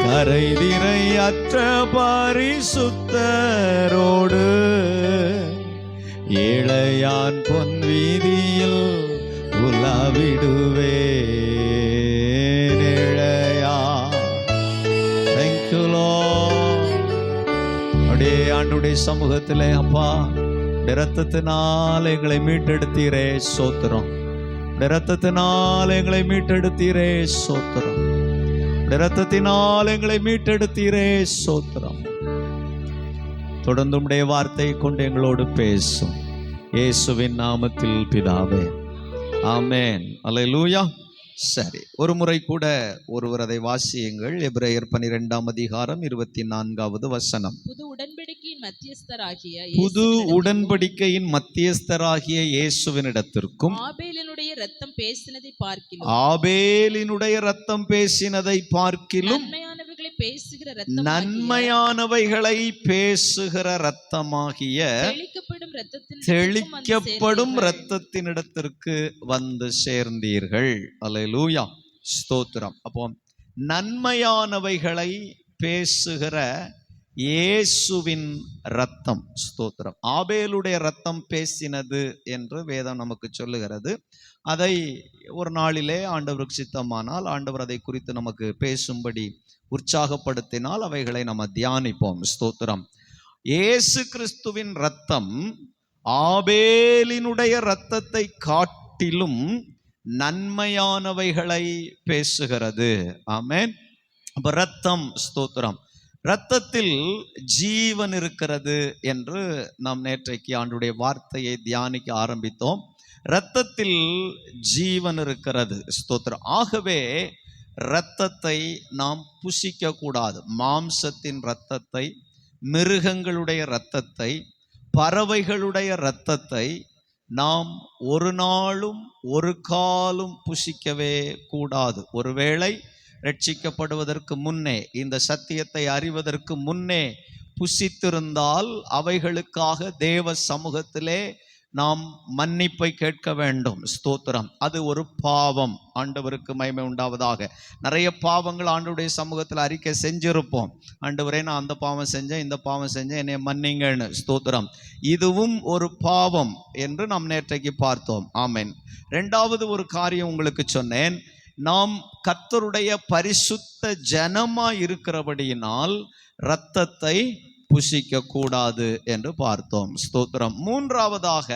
கரைதிரை அற்ற பரிசுத்தரோடு ஏழையான் பொன் வீதியில் உலாவிடுவேன். ஏழையா. Thank you Lord. அப்படியே ஆண்டவருடைய சமூகத்திலே, அப்பா இரத்தத்தினால் எங்களை மீட்டெடுத்தீரே ஸ்தோத்திரம். இரத்தத்தினால் எங்களை மீட்டெடுத்தீரே ஸ்தோத்திரம். இரத்தத்தினால் எங்களை மீட்டெடுத்தீரே ஸ்தோத்திரம். தொடர்ந்து உம்முடைய வார்த்தையை கொண்டு எங்களோடு பேசும். இயேசுவின் நாமத்தில் பிதாவே, ஆமென். அல்லேலூயா. சரி, ஒரு முறை கூட ஒருவர் அதை வாசியுங்கள். எபிரேயர் 12ஆம் அதிகாரம் 24வது வசனம். புது உடன்படிக்கையின் மத்தியஸ்தராகிய இயேசுவினிடத்திற்கும் ஆபேலினுடைய இரத்தம் பேசினதை பார்க்கிலும் நன்மையானவைகளை பேசுகிற இரத்தமாகிய தெளிக்கப்படும் இரத்தத்தினிடத்திற்கு வந்து சேர்ந்தீர்கள். அல்லேலூயா. ஸ்தோத்திரம். அப்போ நன்மையானவைகளை பேசுகிற இயேசுவின் இரத்தம். ஸ்தோத்திரம். ஆபேலுடைய இரத்தம் பேசினது என்று வேதம் நமக்கு சொல்லுகிறது. அதை ஒரு நாளிலே ஆண்டவருக்கு சித்தமானால், ஆண்டவர் அதை குறித்து நமக்கு பேசும்படி உற்சாகப்படுத்தினால் அவைகளை நம்ம தியானிப்போம். ஸ்தோத்திரம். இயேசு கிறிஸ்துவின் இரத்தம் ஆபேலினுடைய இரத்தத்தை காட்டிலும் நன்மையானவைகளை பேசுகிறது. ஆமென். அப்ப இரத்தம். ஸ்தோத்திரம். இரத்தத்தில் ஜீவன் இருக்கிறது என்று நாம் நேற்றைக்கு ஆண்டுடைய வார்த்தையை தியானிக்க ஆரம்பித்தோம். இரத்தத்தில் ஜீவன் இருக்கிறது. ஸ்தோத்திரம். ஆகவே இரத்தத்தை நாம் புசிக்க கூடாது. மாம்சத்தின் இரத்தத்தை, மிருகங்களுடைய இரத்தத்தை, பறவைகளுடைய இரத்தத்தை நாம் ஒரு நாளும் ஒரு காலும் புசிக்கவே கூடாது. ஒருவேளை ரட்சிக்கப்படுவதற்கு முன்னே, இந்த சத்தியத்தை அறிவதற்கு முன்னே புசித்திருந்தால் அவைகளுக்காக தேவ சமூகத்திலே நாம் மன்னிப்பை கேட்க வேண்டும். ஸ்தோத்திரம். அது ஒரு பாவம். ஆண்டவருக்கு மகிமை உண்டாவதாக. நிறைய பாவங்கள் ஆண்டவருடைய சமூகத்தில் அறிக்கை செஞ்சிருப்போம். ஆண்டவரே, நான் அந்த பாவம் செஞ்சேன், இந்த பாவம் செஞ்சேன், என்னை மன்னிங்கன்னு. ஸ்தோத்திரம். இதுவும் ஒரு பாவம் என்று நாம் நேற்றைக்கு பார்த்தோம். ஆமென். இரண்டாவது ஒரு காரியம் உங்களுக்கு சொன்னேன். நாம் கர்த்தருடைய பரிசுத்த ஜனமாய் இருக்கிறபடியினால் இரத்தத்தை புசிக்க கூடாது என்று பார்த்தோம். ஸ்தோத்திரம். மூன்றாவதாக,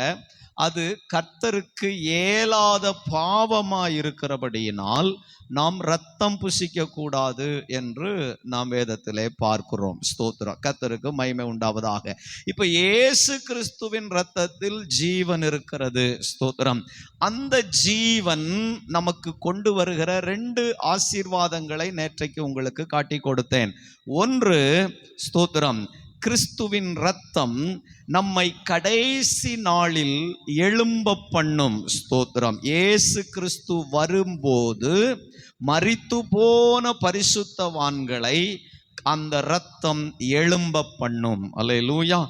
அது கர்த்தருக்கு இயலாத பாவமாய் இருக்கிறபடியினால் நாம் இரத்தம் புசிக்க கூடாது என்று நாம் வேதத்திலே பார்க்கிறோம். ஸ்தோத்திரம். கர்த்தருக்கு மகிமை உண்டாவதாக. இப்ப இயேசு கிறிஸ்துவின் இரத்தத்தில் ஜீவன் இருக்கிறது. ஸ்தோத்திரம். அந்த ஜீவன் நமக்கு கொண்டு வருகிற 2 ஆசீர்வாதங்களை நேற்றைக்கு உங்களுக்கு காட்டி கொடுத்தேன். ஒன்று, ஸ்தோத்திரம், கிறிஸ்துவின் இரத்தம் நம்மை கடைசி நாளில் எழும்ப பண்ணும். ஸ்தோத்திரம். இயேசு கிறிஸ்து வரும்போது மரித்து போன பரிசுத்தவான்களை அந்த இரத்தம் எழும்ப பண்ணும். அல்லேலூயா.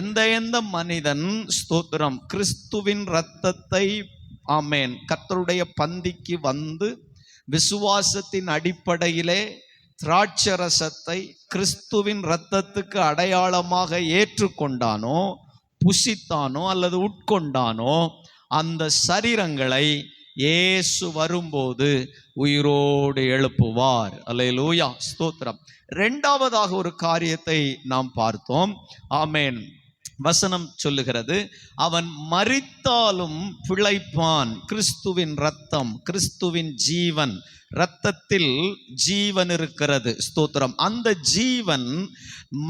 எந்த மனிதன், ஸ்தோத்திரம், கிறிஸ்துவின் இரத்தத்தை, ஆமென், கர்த்தருடைய பந்திக்கு வந்து விசுவாசத்தின் அடிப்படையிலே திராட்சரசத்தை கிறிஸ்துவின் இரத்தத்துக்கு அடையாளமாக ஏற்றுக்கொண்டானோ, புசித்தானோ அல்லது உட்கொண்டானோ, அந்த சரீரங்களை இயேசு வரும்போது உயிரோடு எழுப்புவார். அல்லேலூயா. ஸ்தோத்திரம். 2வதாக ஒரு காரியத்தை நாம் பார்த்தோம். ஆமென். வசனம் சொல்லுகிறது, அவன் மரித்தாலும் பிழைப்பான். கிறிஸ்துவின் இரத்தம், கிறிஸ்துவின் ஜீவன், இரத்தத்தில் ஜீவன் இருக்கிறது. ஸ்தோத்திரம். அந்த ஜீவன்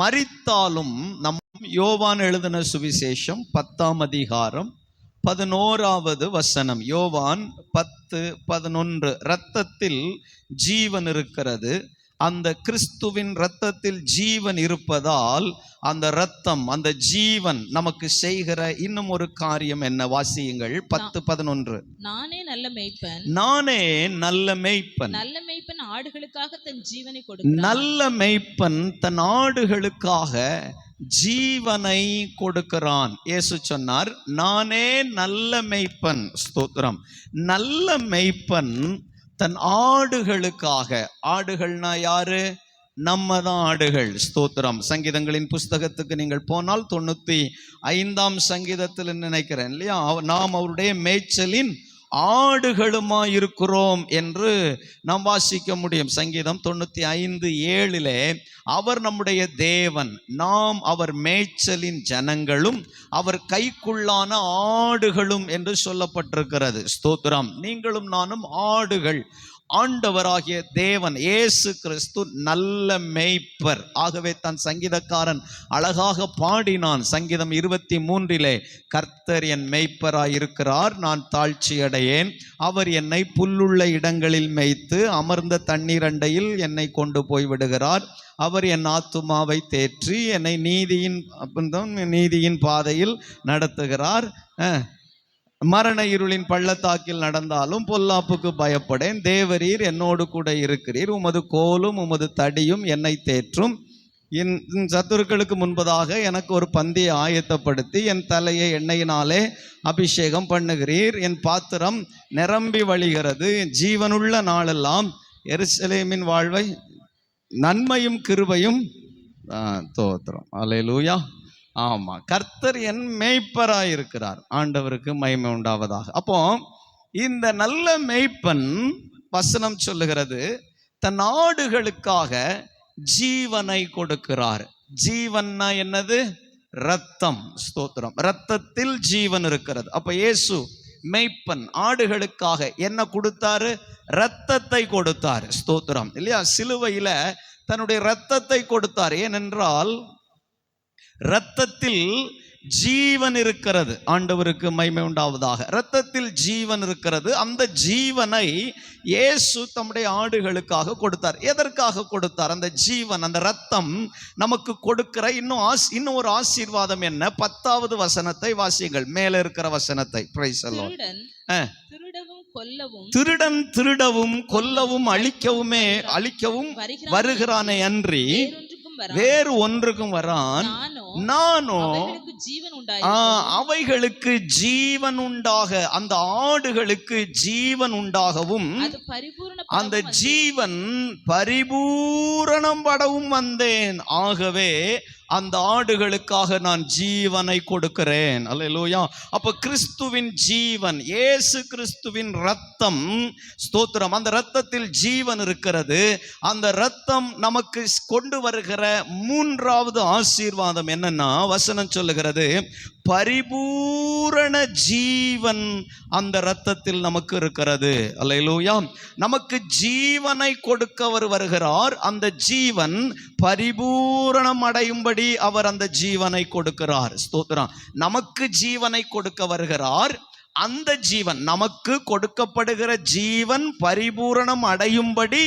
மரித்தாலும், நம் யோவான் எழுதின சுவிசேஷம் 10ஆம் அதிகாரம் 11வது வசனம், யோவான் 10:11, இரத்தத்தில் ஜீவன் இருக்கிறது. அந்த கிறிஸ்துவின் இரத்தத்தில் ஜீவன் இருப்பதால் அந்த இரத்தம், அந்த ஜீவன் நமக்கு செய்கிற இன்னும் ஒரு காரியம் என்ன? வாசியுங்கள். 10:11. நானே நல்ல மேய்ப்பன், நானே நல்ல மேய்ப்பன். நல்ல மேய்ப்பன் ஆடுகளுக்காக தன் ஜீவனை கொடுக்கிறான். நல்ல மேய்ப்பன் தன் ஆடுகளுக்காக ஜீவனை கொடுக்கிறான். இயேசு சொன்னார், நானே நல்ல மேய்ப்பன். ஸ்தோத்திரம். நல்ல மேய்ப்பன் தன் ஆடுகளுக்காக. ஆடுகள்னா யாரு? நம்ம தான் ஆடுகள். ஸ்தோத்திரம். சங்கீதங்களின் புஸ்தகத்துக்கு நீங்கள் போனால் 95ஆம் சங்கீதத்தில் நினைக்கிறேன் இல்லையா, நாம் அவருடைய மேய்ச்சலின் ஆடுகளுமா இருக்கிறோம் என்று நாம் வாசிக்க முடியும். சங்கீதம் 95:7 அவர் நம்முடைய தேவன், நாம் அவர் மேய்ச்சலின் ஜனங்களும் அவர் கைக்குள்ளான ஆடுகளும் என்று சொல்லப்பட்டிருக்கிறது. ஸ்தோத்திரம். நீங்களும் நானும் ஆடுகள். ஆண்டவராகிய தேவன் இயேசு கிறிஸ்து நல்ல மேய்ப்பர். ஆகவே தன் சங்கீதக்காரன் அழகாக பாடினான். சங்கீதம் 23, கர்த்தர் என் மேய்ப்பராய் இருக்கிறார், நான் தாழ்ச்சி அடையேன். அவர் என்னை புல்லுள்ள இடங்களில் மேய்த்து அமர்ந்த தண்ணீர் அண்டையில் என்னை கொண்டு போய் விடுகிறார். அவர் என் ஆத்துமாவை தேற்றி என்னை நீதியின் பாதையில் நடத்துகிறார். மரண இருளின் பள்ளத்தாக்கில் நடந்தாலும் பொல்லாப்புக்கு பயப்படேன். தேவரீர் என்னோடு கூட இருக்கிறீர். உமது கோலும் உமது தடியும் என்னை தேற்றும். என் சத்துருக்களுக்கு முன்பதாக எனக்கு ஒரு பந்தியை ஆயத்தப்படுத்தி என் தலையை எண்ணெயினாலே அபிஷேகம் பண்ணுகிறீர். என் பாத்திரம் நிரம்பி வழிகிறது. ஜீவனுள்ள நாளெல்லாம் எருசலேமின் வாழ்வை நன்மையும் கிருபையும் தோத்திரம். அல்லேலூயா. ஆமா, கர்த்தர் என் மேய்ப்பராய் இருக்கிறார். ஆண்டவருக்கு மகிமை உண்டாவதாக. அப்போ இந்த நல்ல மேய்ப்பன், வசனம் சொல்லுகிறது, தன் ஆடுகளுக்காக ஜீவனை கொடுக்கிறார். ஜீவன்னா என்னது? இரத்தம். ஸ்தோத்திரம். இரத்தத்தில் ஜீவன் இருக்கிறது. அப்ப இயேசு மேய்ப்பன் ஆடுகளுக்காக என்ன கொடுத்தாரு? இரத்தத்தை கொடுத்தார். ஸ்தோத்திரம். இல்லையா? சிலுவையில தன்னுடைய இரத்தத்தை கொடுத்தார். ஏனென்றால் இரத்தத்தில் ஜீவன் இருக்கிறது. ஆண்டவருக்கு மகிமை உண்டாவதாக. இரத்தத்தில் ஜீவன் இருக்கிறது. அந்த ஜீவனை இயேசு தம்முடைய ஆடுகளுக்காக கொடுத்தார். எதற்காக கொடுத்தார்? அந்த ஜீவன், அந்த இரத்தம் நமக்கு கொடுக்கிற இன்னும் ஒரு ஆசீர்வாதம் என்ன? 10வது வசனத்தை வாசியுங்கள். மேல இருக்கிற வசனத்தை. Praise the Lord. திருடன் திருடவும் கொல்லவும் அழிக்கவும் வருகிறானே அன்றி வேறு ஒன்றுக்கும் வரான். நானோ அவைகளுக்கு ஜீவன் உண்டாக, அந்த ஆடுகளுக்கு ஜீவன் உண்டாகவும் அந்த ஜீவன் பரிபூரணம் படவும் வந்தேன். ஆகவே அந்த ஆடுகளுக்காக நான் ஜீவனை கொடுக்கிறேன். அல்லேலூயா. அப்ப கிறிஸ்துவின் ஜீவன், இயேசு கிறிஸ்துவின் ரத்தம், ஸ்தோத்திரம், அந்த ரத்தத்தில் ஜீவன் இருக்கிறது. அந்த ரத்தம் நமக்கு கொண்டு வருகிற மூன்றாவது ஆசீர்வாதம் என்னன்னா, வசனம் சொல்லுகிறது, பரிபூரண ஜீவன் அந்த இரத்தத்தில் நமக்கு இருக்கிறது. அல்லேலூயா. நமக்கு ஜீவனை கொடுக்கவர் வருகிறார். அந்த ஜீவன் பரிபூரணம் அடையும்படி அவர் அந்த ஜீவனை கொடுக்கிறார். ஸ்தோத்திரம். நமக்கு ஜீவனை கொடுக்க வருகிறார். அந்த ஜீவன், நமக்கு கொடுக்கப்படுகிற ஜீவன் பரிபூரணம் அடையும்படி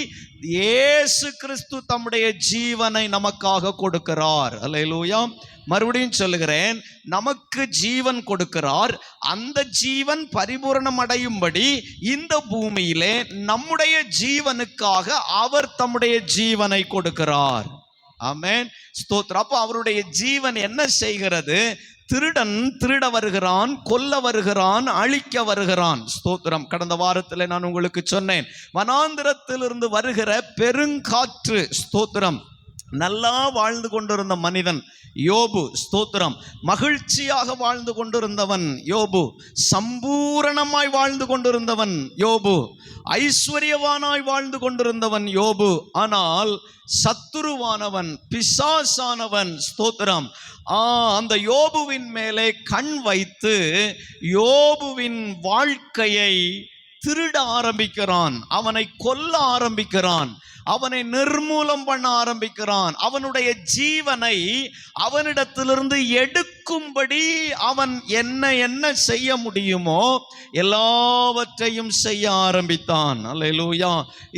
இயேசு கிறிஸ்து தம்முடைய ஜீவனை நமக்காக கொடுக்கிறார். அல்லேலூயா. மறுபடியும் சொல்லுகிறேன், நமக்கு ஜீவன் கொடுக்கிறார். அந்த ஜீவன் பரிபூரணம் அடையும்படி இந்த பூமியிலே நம்முடைய ஜீவனுக்காக அவர் தம்முடைய ஜீவனை கொடுக்கிறார். ஆமென். ஸ்தோத்திரம். அப்போ அவருடைய ஜீவன் என்ன செய்கிறது? திருடன் திருட வருகிறான், கொல்ல வருகிறான், அழிக்க வருகிறான். ஸ்தோத்திரம். கடந்த வாரத்தில் நான் உங்களுக்கு சொன்னேன், வனாந்திரத்திலிருந்து வருகிற பெருங்காற்று, ஸ்தோத்திரம், நல்லா வாழ்ந்து கொண்டிருந்த மனிதன் யோபு, ஸ்தோத்திரம், மகிழ்ச்சியாக வாழ்ந்து கொண்டிருந்தவன் யோபு, சம்பூரணமாய் வாழ்ந்து கொண்டிருந்தவன் யோபு, ஐஸ்வர்யவானாய் வாழ்ந்து கொண்டிருந்தவன் யோபு. ஆனால் சத்துருவானவன், பிசாசானவன், ஸ்தோத்திரம், அந்த யோபுவின் மேலே கண் வைத்து யோபுவின் வாழ்க்கையை திருட ஆரம்பிக்கிறான், அவனை கொல்ல ஆரம்பிக்கிறான், அவனை நிர்மூலம் பண்ண ஆரம்பிக்கிறான். அவனுடைய ஜீவனை அவனிடத்திலிருந்து எடுக்கும்படி அவன் என்ன செய்ய முடியுமோ எல்லாவற்றையும் செய்ய ஆரம்பித்தான். அல்லேலூயா.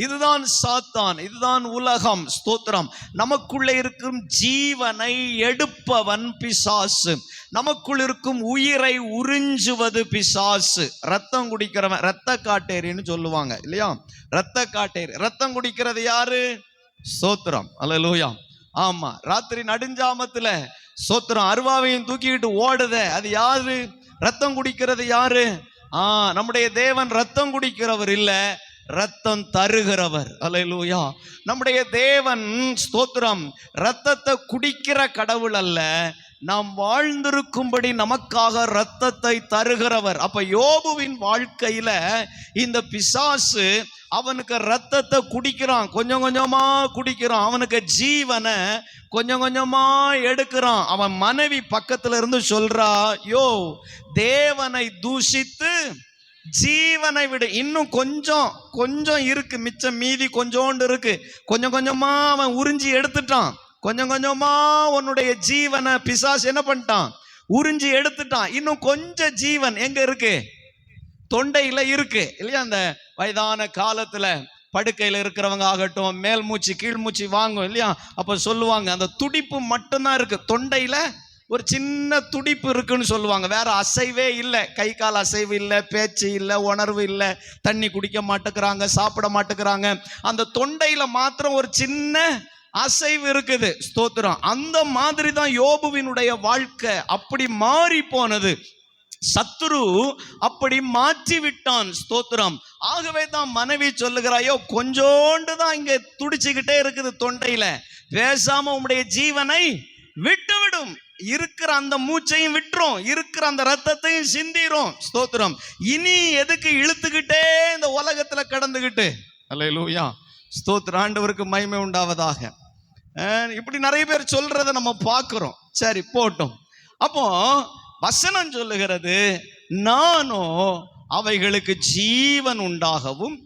இதுதான் சாத்தான், இதுதான் உலகம். ஸ்தோத்திரம். நமக்குள்ளே இருக்கும் ஜீவனை எடுப்பவன் பிசாசு. நமக்குள் இருக்கும் உயிரை உறிஞ்சுவது பிசாசு. ரத்தம் குடிக்கிறவன் ரத்த காட்டேரின்னு சொல்லுவாங்க இல்லையா? ரத்த காட்டேரி. ரத்தம் குடிக்கிறது யாரு? ஸ்தோத்திரம். அல்லேலூயா. ஆமா, ராத்திரி நடுஞ்சாமத்துல ஸ்தோத்திரம் அருவாவையும் தூக்கிட்டு ஓடுத, அது யாரு? ரத்தம் குடிக்கிறது யாரு? நம்முடைய தேவன் ரத்தம் குடிக்கிறவர் இல்ல, ரத்தம் தருகிறவர். அல்லேலூயா. நம்முடைய தேவன், ஸ்தோத்திரம், ரத்தத்தை குடிக்கிற கடவுள் அல்ல, நாம் வாழ்ந்திருக்கும்படி நமக்காக ரத்தத்தை தருகிறவர். அப்ப யோபுவின் வாழ்க்கையில இந்த பிசாசு அவனுக்கு ரத்தத்தை குடிக்கிறான், கொஞ்சம் கொஞ்சமா குடிக்கிறான், அவனுக்கு ஜீவனை கொஞ்சம் கொஞ்சமா எடுக்கிறான். அவன் மனைவி பக்கத்துல இருந்து சொல்றா, யோ, தேவனை தூஷித்து ஜீவனை விடு, இன்னும் கொஞ்சம் கொஞ்சம் இருக்கு, மிச்சம் மீதி கொஞ்சோண்டு இருக்கு, கொஞ்சம் கொஞ்சமா அவன் உறிஞ்சி எடுத்துட்டான். கொஞ்சம் கொஞ்சமா உன்னுடைய ஜீவனை பிசாசு என்ன பண்ணிட்டான்? உறிஞ்சி எடுத்துட்டான். இன்னும் கொஞ்சம் ஜீவன் எங்க இருக்கு? தொண்டையில இருக்கு இல்லையா? அந்த வயதான காலத்துல படுக்கையில இருக்கிறவங்க ஆகட்டும், மேல் மூச்சு கீழ் மூச்சு வாங்கும் இல்லையா? அப்ப சொல்லுவாங்க, அந்த துடிப்பு மட்டும்தான் இருக்கு, தொண்டையில ஒரு சின்ன துடிப்பு இருக்குன்னு சொல்லுவாங்க. வேற அசைவே இல்லை, கை கால் அசைவு இல்லை, பேச்சு இல்லை, உணர்வு இல்லை, தண்ணி குடிக்க மாட்டேங்கிறாங்க, சாப்பிட மாட்டேங்கிறாங்க. அந்த தொண்டையில மாத்திரம் ஒரு சின்ன அசைவு இருக்குது. ஸ்தோத்திரம். அந்த மாதிரி தான் யோபுவினுடைய வாழ்க்கை அப்படி மாறி போனது. சத்துரு அப்படி மாற்றி விட்டான். ஸ்தோத்திரம். ஆகவே தான் மனைவி சொல்லுகிறாயோ, கொஞ்சோண்டு தான் இங்க துடிச்சுக்கிட்டே இருக்குது தொண்டையில, பேசாம உம்முடைய ஜீவனை விட்டுவிடும், இருக்கிற அந்த மூச்சையும் விட்டுரும், இருக்கிற அந்த ரத்தத்தையும் சிந்திரும். ஸ்தோத்திரம். இனி எதுக்கு இழுத்துக்கிட்டே இந்த உலகத்துல கடந்துகிட்டு? அல்லேலூயா. ஸ்தோத்திரம். ஆண்டவருக்கு மகிமை உண்டாவதாக. இப்படி நிறைய பேர் சொல்றத நம்ம பார்க்கிறோம். சரி, போட்டோம். அப்போ வசனம் சொல்லுகிறது, நானோ அவைகளுக்கு ஜீவன் உண்டாகவும்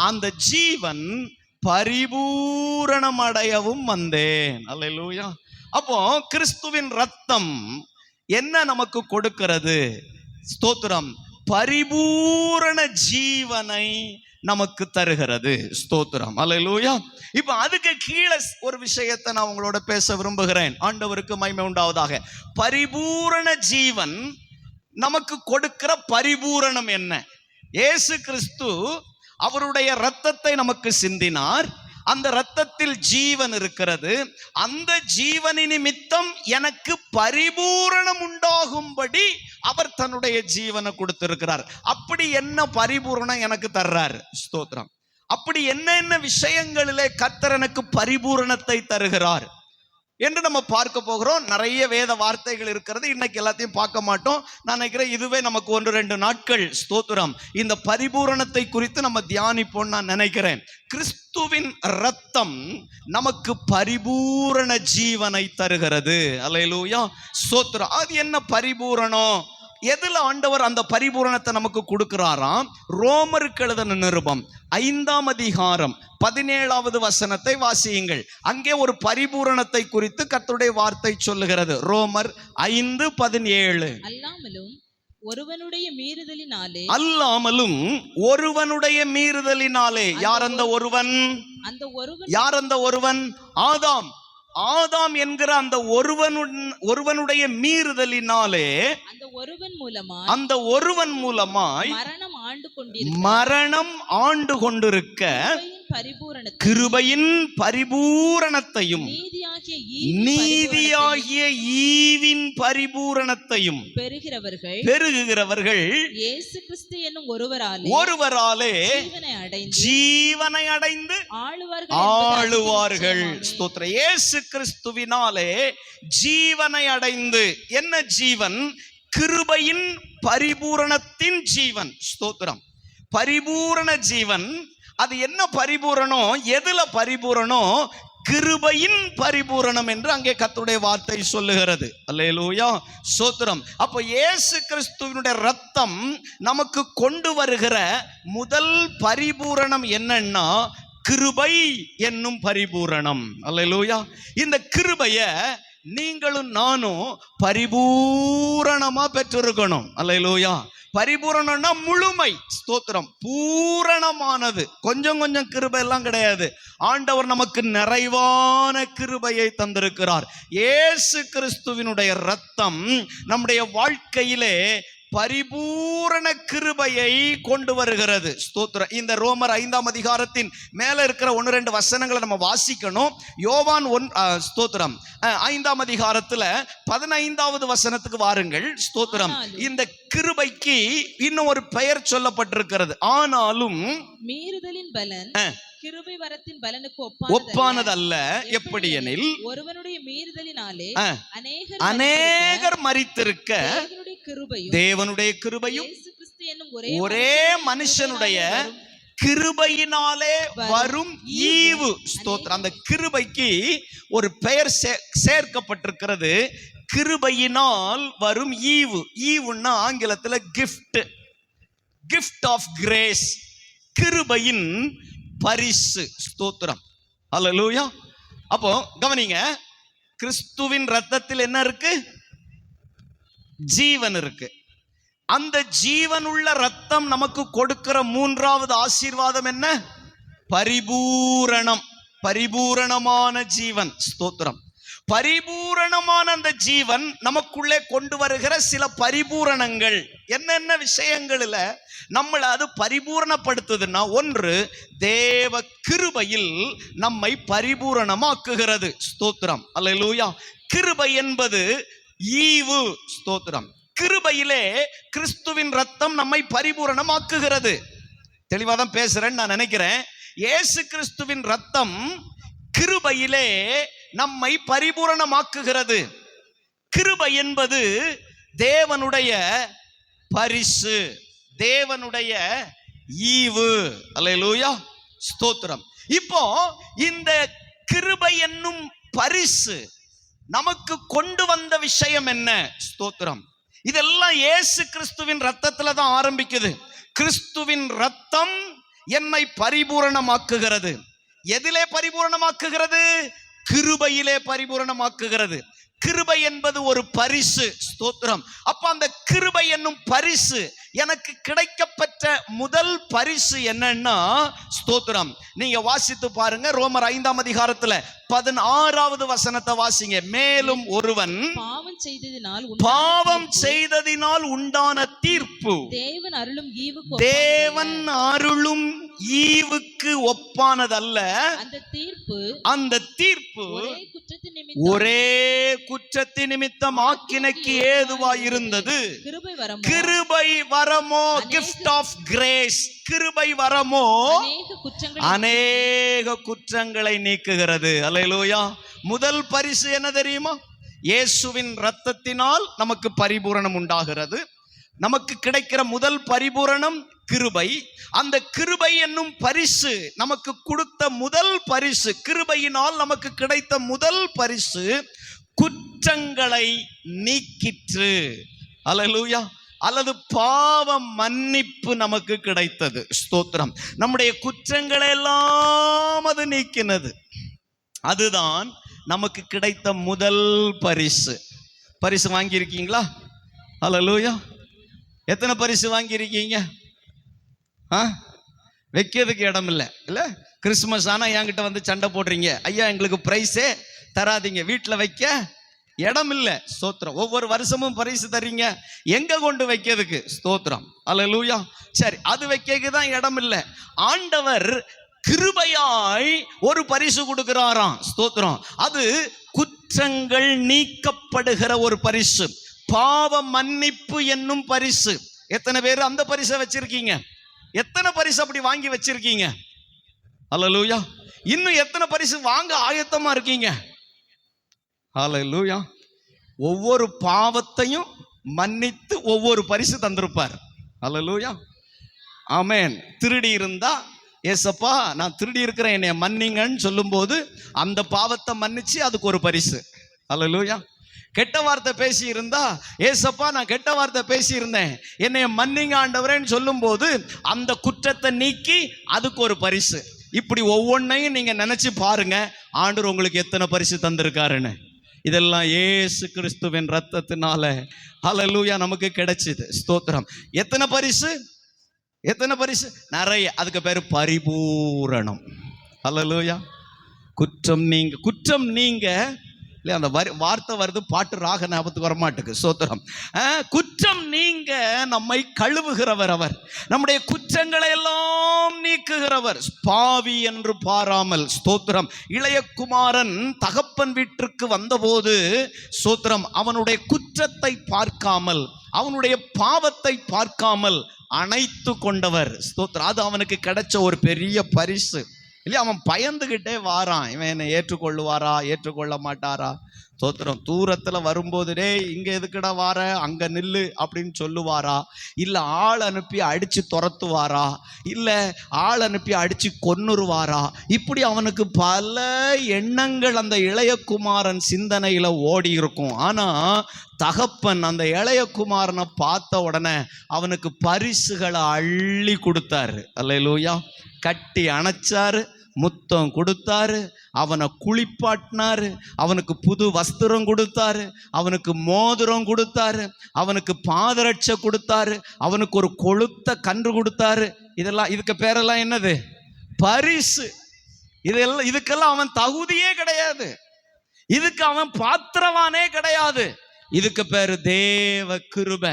அந்த ஜீவன் பரிபூரணம் அடையவும் வந்தேன். அல்லேலூயா. அப்போ கிறிஸ்துவின் ரத்தம் என்ன நமக்கு கொடுக்கிறது? ஸ்தோத்திரம். பரிபூரண ஜீவனை நமக்கு தருகிறது. ஸ்தோத்திரம். அல்லேலூயா. இப்ப அதுக்கு கீழே ஒரு விஷயத்தை நான் உங்களோட பேச விரும்புகிறேன். ஆண்டவருக்கு மகிமை உண்டாவதாக. பரிபூரண ஜீவன் நமக்கு கொடுக்கிற பரிபூரணம் என்ன? இயேசு கிறிஸ்து அவருடைய இரத்தத்தை நமக்கு சிந்தினார். அந்த இரத்தத்தில் ஜீவன் இருக்கிறது. அந்த ஜீவனின் நிமித்தம் எனக்கு பரிபூரணம் உண்டாகும்படி அவர் தன்னுடைய ஜீவனை கொடுத்திருக்கிறார். அப்படி என்ன பரிபூரணம் எனக்கு தர்றார்? ஸ்தோத்திரம். அப்படி என்ன விஷயங்களிலே கர்த்தர் எனக்கு பரிபூரணத்தை தருகிறார்? என்று நம்ம பார்க்க போகிறோம். நிறைய வேத வார்த்தைகள் இருக்கிறது. இன்னைக்கு எல்லாத்தையும் பார்க்க மாட்டோம். நான் நினைக்கிறேன் இதுவே நமக்கு 1-2 நாட்கள் ஸ்தோத்திரம் இந்த பரிபூரணத்தை குறித்து நம்ம தியானிப்போம் நான் நினைக்கிறேன். கிறிஸ்துவின் இரத்தம் நமக்கு பரிபூரண ஜீவனை தருகிறது. அல்லேலூயா, ஸ்தோத்திரம். அது என்ன பரிபூரணம்? எதுல ஆண்டவர் அந்த பரிபூரணத்தை நமக்கு கொடுக்கிறாராம்? ரோமருக்கு எழுதின நிருபம் 5ஆம் அதிகாரம் 17வது வசனத்தை வாசியுங்கள். அங்கே ஒரு பரிபூரணத்தை குறித்து கர்த்தருடைய வார்த்தை சொல்லுகிறது. ரோமர் 5:17. அல்லாமலும் ஒருவனுடைய மீறுதலினாலே யார் அந்த ஒருவன்? யார் அந்த ஒருவன்? ஆதாம். ஆதாம் என்கிற அந்த ஒருவனுடைய மீறுதலினாலே அந்த ஒருவன் மூலமாய் மரணம் ஆண்டு கொண்டிருக்க கிருபையின் பரிபூரணத்தையும் நீதியாகிய ஈவின் பரிபூரணத்தையும் பெருகுகிறவர்கள் இயேசு கிறிஸ்து என்னும் ஒருவராலே ஜீவனை அடைந்து ஆளுவார்கள். ஸ்தோத்திரம். இயேசு கிறிஸ்துவினாலே ஜீவனை அடைந்து, என்ன ஜீவன்? கிருபையின் பரிபூரணத்தின் ஜீவன். ஸ்தோத்திரம். பரிபூரண ஜீவன். அது என்ன பரிபூரணம்? எதுல பரிபூரணம்? கிருபையின் பரிபூரணம் என்று அங்கே கர்த்தருடைய வார்த்தை சொல்லுகிறது. அல்லேலூயா, ஸ்தோத்திரம். அப்போ இயேசு கிறிஸ்துவினுடைய இரத்தம் நமக்கு கொண்டு வருகிற முதல் பரிபூரணம் என்னன்னா கிருபை என்னும் பரிபூரணம். அல்லேலூயா. இந்த கிருபைய நீங்களும் நானும் பரிபூரணமா பெற்றிருக்கணும். அல்லேலூயா. பரிபூரணம்னா முழுமை. ஸ்தோத்திரம். பூரணமானது. கொஞ்சம் கொஞ்சம் கிருபை எல்லாம் கிடையாது. ஆண்டவர் நமக்கு நிறைவான கிருபையை தந்திருக்கிறார். இயேசு கிறிஸ்துவினுடைய இரத்தம் நம்முடைய வாழ்க்கையிலே பரிபூரண கிருபையை கொண்டு வருகிறது. ஸ்தோத்திரம். இந்த ரோமர் 5ஆம் அதிகாரத்தின் மேல இருக்கிற 1-2 வசனங்களை நம்ம வாசிக்கணும். யோவான் ஸ்தோத்திரம் 5ஆம் அதிகாரத்துல 15வது வசனத்துக்கு வாருங்கள். ஸ்தோத்திரம். இந்த கிருபைக்கு இன்னும் ஒரு பெயர் சொல்லப்பட்டிருக்கிறது. ஆனாலும் மீறுதலின் பலன் கிருபை வரத்தின் பலனுக்கு ஒப்பானதல்ல. எப்படி எனில் ஒருவனுடைய மீறுதலினாலே அநேகர் மரித்திருக்க தேவனுடைய கிருபையும் ஒரே மனுஷனுடைய கிருபையினாலே வரும் ஈவு. ஸ்தோத்திரம். அந்த கிருபைக்கு ஒரு பெயர் சேர்க்கப்பட்டிருக்கிறது. கிருபையினால் வரும் ஈவு. ஈவுன்னா ஆங்கிலத்தில் கிஃப்ட். Gift of grace. கிருபையின் பரிசு. ஸ்தோத்திரம். அல்லேலூயா. அப்போ கவனிங்க, கிறிஸ்துவின் இரத்தத்தில் என்ன இருக்கு? ஜீவன் இருக்கு. அந்த ஜீவனுள்ள இரத்தம் நமக்கு கொடுக்கிற 3வது ஆசீர்வாதம் என்ன? பரிபூரணம். பரிபூரணமான ஜீவன். ஸ்தோத்திரம். பரிபூரணமான அந்த ஜீவன் நமக்குள்ளே கொண்டு வருகிற சில பரிபூரணங்கள். என்னென்ன விஷயங்களில் நம்மளை அது பரிபூரணப்படுத்துதுன்னா, ஒன்று, தேவ கிருபையில் நம்மை பரிபூரணமாக்குகிறது. ஸ்தோத்திரம். அல்லேலூயா. கிருபை என்பது ஈவு. ஸ்தோத்திரம். கிருபையிலே கிறிஸ்துவின் இரத்தம் நம்மை பரிபூரணமாக்குகிறது. தெளிவாக தான் பேசுறேன்னு நான் நினைக்கிறேன். இயேசு கிறிஸ்துவின் இரத்தம் கிருபையிலே நம்மை பரிபூரணமாக்குகிறது. கிருபை என்பது தேவனுடைய பரிசு, தேவனுடைய ஈவு. அல்லேலூயா, ஸ்தோத்திரம். இப்போ இந்த கிருபை என்னும் பரிசு நமக்கு கொண்டு வந்த விஷயம் என்ன? ஸ்தோத்திரம். இதெல்லாம் இயேசு கிறிஸ்துவின் இரத்தத்துல தான் ஆரம்பிக்குது. கிறிஸ்துவின் இரத்தம் என்னை பரிபூரணமாக்குகிறது. எதிலே பரிபூரணமாக்குகிறது? கிருபையிலே பரிபூரணமாக்குகிறது. கிருபை என்பது ஒரு பரிசு. ஸ்தோத்திரம். அப்ப அந்த கிருபை என்னும் பரிசு எனக்கு கிடைக்கப்பட்ட முதல் பரிசு என்னன்னா, ஸ்தோத்திரம், நீங்க வாசித்து பாருங்க. ரோமர் 5ஆம் அதிகாரத்துல 16வது வசனத்தை வாசிங்க. மேலும் ஒருவன் பாவம் செய்ததினால் உண்டான தீர்ப்பு தேவன் அருளும் ஈவுக்கு ஒப்பானதல்ல. அந்த தீர்ப்பு ஒரே குற்றத்தின் நிமித்தம் ஆக்கினைக்கு ஏதுவாயிருந்தது. கிருபை வரமோ, கிஃப்ட் ஆஃப் கிரேஸ், கிருபை வரமோ அநேக குற்றங்களை நீக்குகிறது. அல்லேலூயா. முதல் பரிசு என்ன தெரியுமா? இயேசுவின் இரத்தத்தினால் நமக்கு பரிபூரணம் உண்டாகிறது. நமக்கு கிடைக்கிற முதல் பரிபூரணம் கிருபை. அந்த கிருபை என்னும் பரிசு, நமக்கு கொடுத்த முதல் பரிசு, கிருபையினால் நமக்கு கிடைத்த முதல் பரிசு குற்றங்களை நீக்கிற்று. அல்லேலூயா. அல்லது பாவ மன்னிப்பு நமக்கு கிடைத்தது. ஸ்தோத்திரம். நம்முடைய குற்றங்களை எல்லாம் அது நீக்கினது. அதுதான் நமக்கு கிடைத்த முதல் பரிசு. பரிசு வாங்கியிருக்கீங்களா? அல்லேலூயா. எத்தனை பரிசு வாங்கியிருக்கீங்க? வைக்கிறதுக்கு இடம் இல்லை இல்லை. கிறிஸ்துமஸ் ஆனால் என்கிட்ட வந்து சண்டை போடுறீங்க, ஐயா எங்களுக்கு பிரைஸே தராதீங்க, வீட்டில் வைக்க இடம் இல்லை. ஸ்தோத்திரம். ஒவ்வொரு வருஷமும் பரிசு தரீங்க, எங்க கொண்டு வைக்கிறதுக்கு? ஸ்தோத்திரம். அல்லேலூயா. சரி, அது வைக்க தான் இடம் இல்லை. ஆண்டவர் கிருபையாய் ஒரு பரிசு கொடுக்கிறாராம். ஸ்தோத்திரம். அது குற்றங்கள் நீக்கப்படுகிற ஒரு பரிசு, பாவ மன்னிப்பு என்னும் பரிசு. எத்தனை பேர் அந்த பரிசை வச்சிருக்கீங்க? எத்தனை பரிசு அப்படி வாங்கி வச்சிருக்கீங்க? அல்லேலூயா. இன்னும் எத்தனை பரிசு வாங்க ஆயத்தமா இருக்கீங்க? அல்லேலூயா. ஒவ்வொரு பாவத்தையும் மன்னித்து ஒவ்வொரு பரிசு தந்திருப்பார். அல்லேலூயா. ஆமென். திருடி இருந்தா, ஏசப்பா நான் திருடி இருக்கிறேன் என்னை மன்னிங்கன்னு சொல்லும்போது அந்த பாவத்தை மன்னிச்சு அதுக்கு ஒரு பரிசு. அல்லேலூயா. கெட்ட வார்த்தை பேசி இருந்தா, ஏசப்பா நான் கெட்ட வார்த்தை பேசி இருந்தேன் என்னைய மன்னிங்க ஆண்டவரேன்னு சொல்லும் போது அந்த குற்றத்தை நீக்கி அதுக்கு ஒரு பரிசு. இப்படி ஒவ்வொன்றையும் நீங்க நினைச்சு பாருங்க, ஆண்டவர் உங்களுக்கு எத்தனை பரிசு தந்திருக்காருன்னு. இதெல்லாம் இயேசு கிறிஸ்துவின் ரத்தத்தினால ஹல்லேலூயா நமக்கு கிடைச்சது. ஸ்தோத்திரம். எத்தனை பரிசு? எத்தனை பரிசு? நிறைய. அதுக்கு பேரு பரிபூரணம். ஹல்லேலூயா. குற்றம் நீங்க, குற்றம் நீங்க இல்லையா? அந்த வார்த்தை வருது, பாட்டு ராக ஞாபகத்துக்கு வரமாட்டுக்கு. ஸ்தோத்திரம். குற்றம் நீங்க நம்மை கழுவுகிறவர் அவர், நம்முடைய குற்றங்களை எல்லாம் நீக்குகிறவர். பாவி என்று பாராமல். ஸ்தோத்திரம். இளைய குமாரன் தகப்பன் வீட்டிற்கு வந்தபோது ஸ்தோத்திரம் அவனுடைய குற்றத்தை பார்க்காமல், அவனுடைய பாவத்தை பார்க்காமல் அணைத்து கொண்டவர். ஸ்தோத்திரம். அது அவனுக்கு கிடைச்ச ஒரு பெரிய பரிசு இல்லையா? அவன் பயந்துகிட்டே வாரான், இவன் என்னை ஏற்றுக்கொள்ளுவாரா ஏற்றுக்கொள்ள மாட்டாரா? ஸ்தோத்திரம். தூரத்துல வரும்போது டே இங்க எதுக்குடா வார, அங்க நில்லு அப்படின்னு சொல்லுவாரா? இல்ல ஆள் அனுப்பி அடிச்சு துரத்துவாரா? இல்ல ஆள் அனுப்பி அடிச்சு கொன்னுருவாரா? இப்படி அவனுக்கு பல எண்ணங்கள் அந்த இளையகுமாரன் சிந்தனையில ஓடி இருக்கும். ஆனா தகப்பன் அந்த இளையகுமாரனை பார்த்த உடனே அவனுக்கு பரிசுகளை அள்ளி கொடுத்தாரு. அல்லேலூயா. கட்டி அணைச்சாரு, முத்தம் கொடுத்தாரு, அவனை குளிப்பாட்டினாரு, அவனுக்கு புது வஸ்திரம் கொடுத்தாரு, அவனுக்கு மோதிரம் கொடுத்தாரு, அவனுக்கு பாதரட்சை கொடுத்தாரு, அவனுக்கு ஒரு கொழுத்த கன்று கொடுத்தாரு. இதெல்லாம், இதுக்கு பேரெல்லாம் என்னது? பரிசு. இதெல்லாம், இதுக்கெல்லாம் அவன் தகுதியே கிடையாது, இதுக்கு அவன் பாத்திரவானே கிடையாது. இதுக்கு பேரு தேவ கிருபை.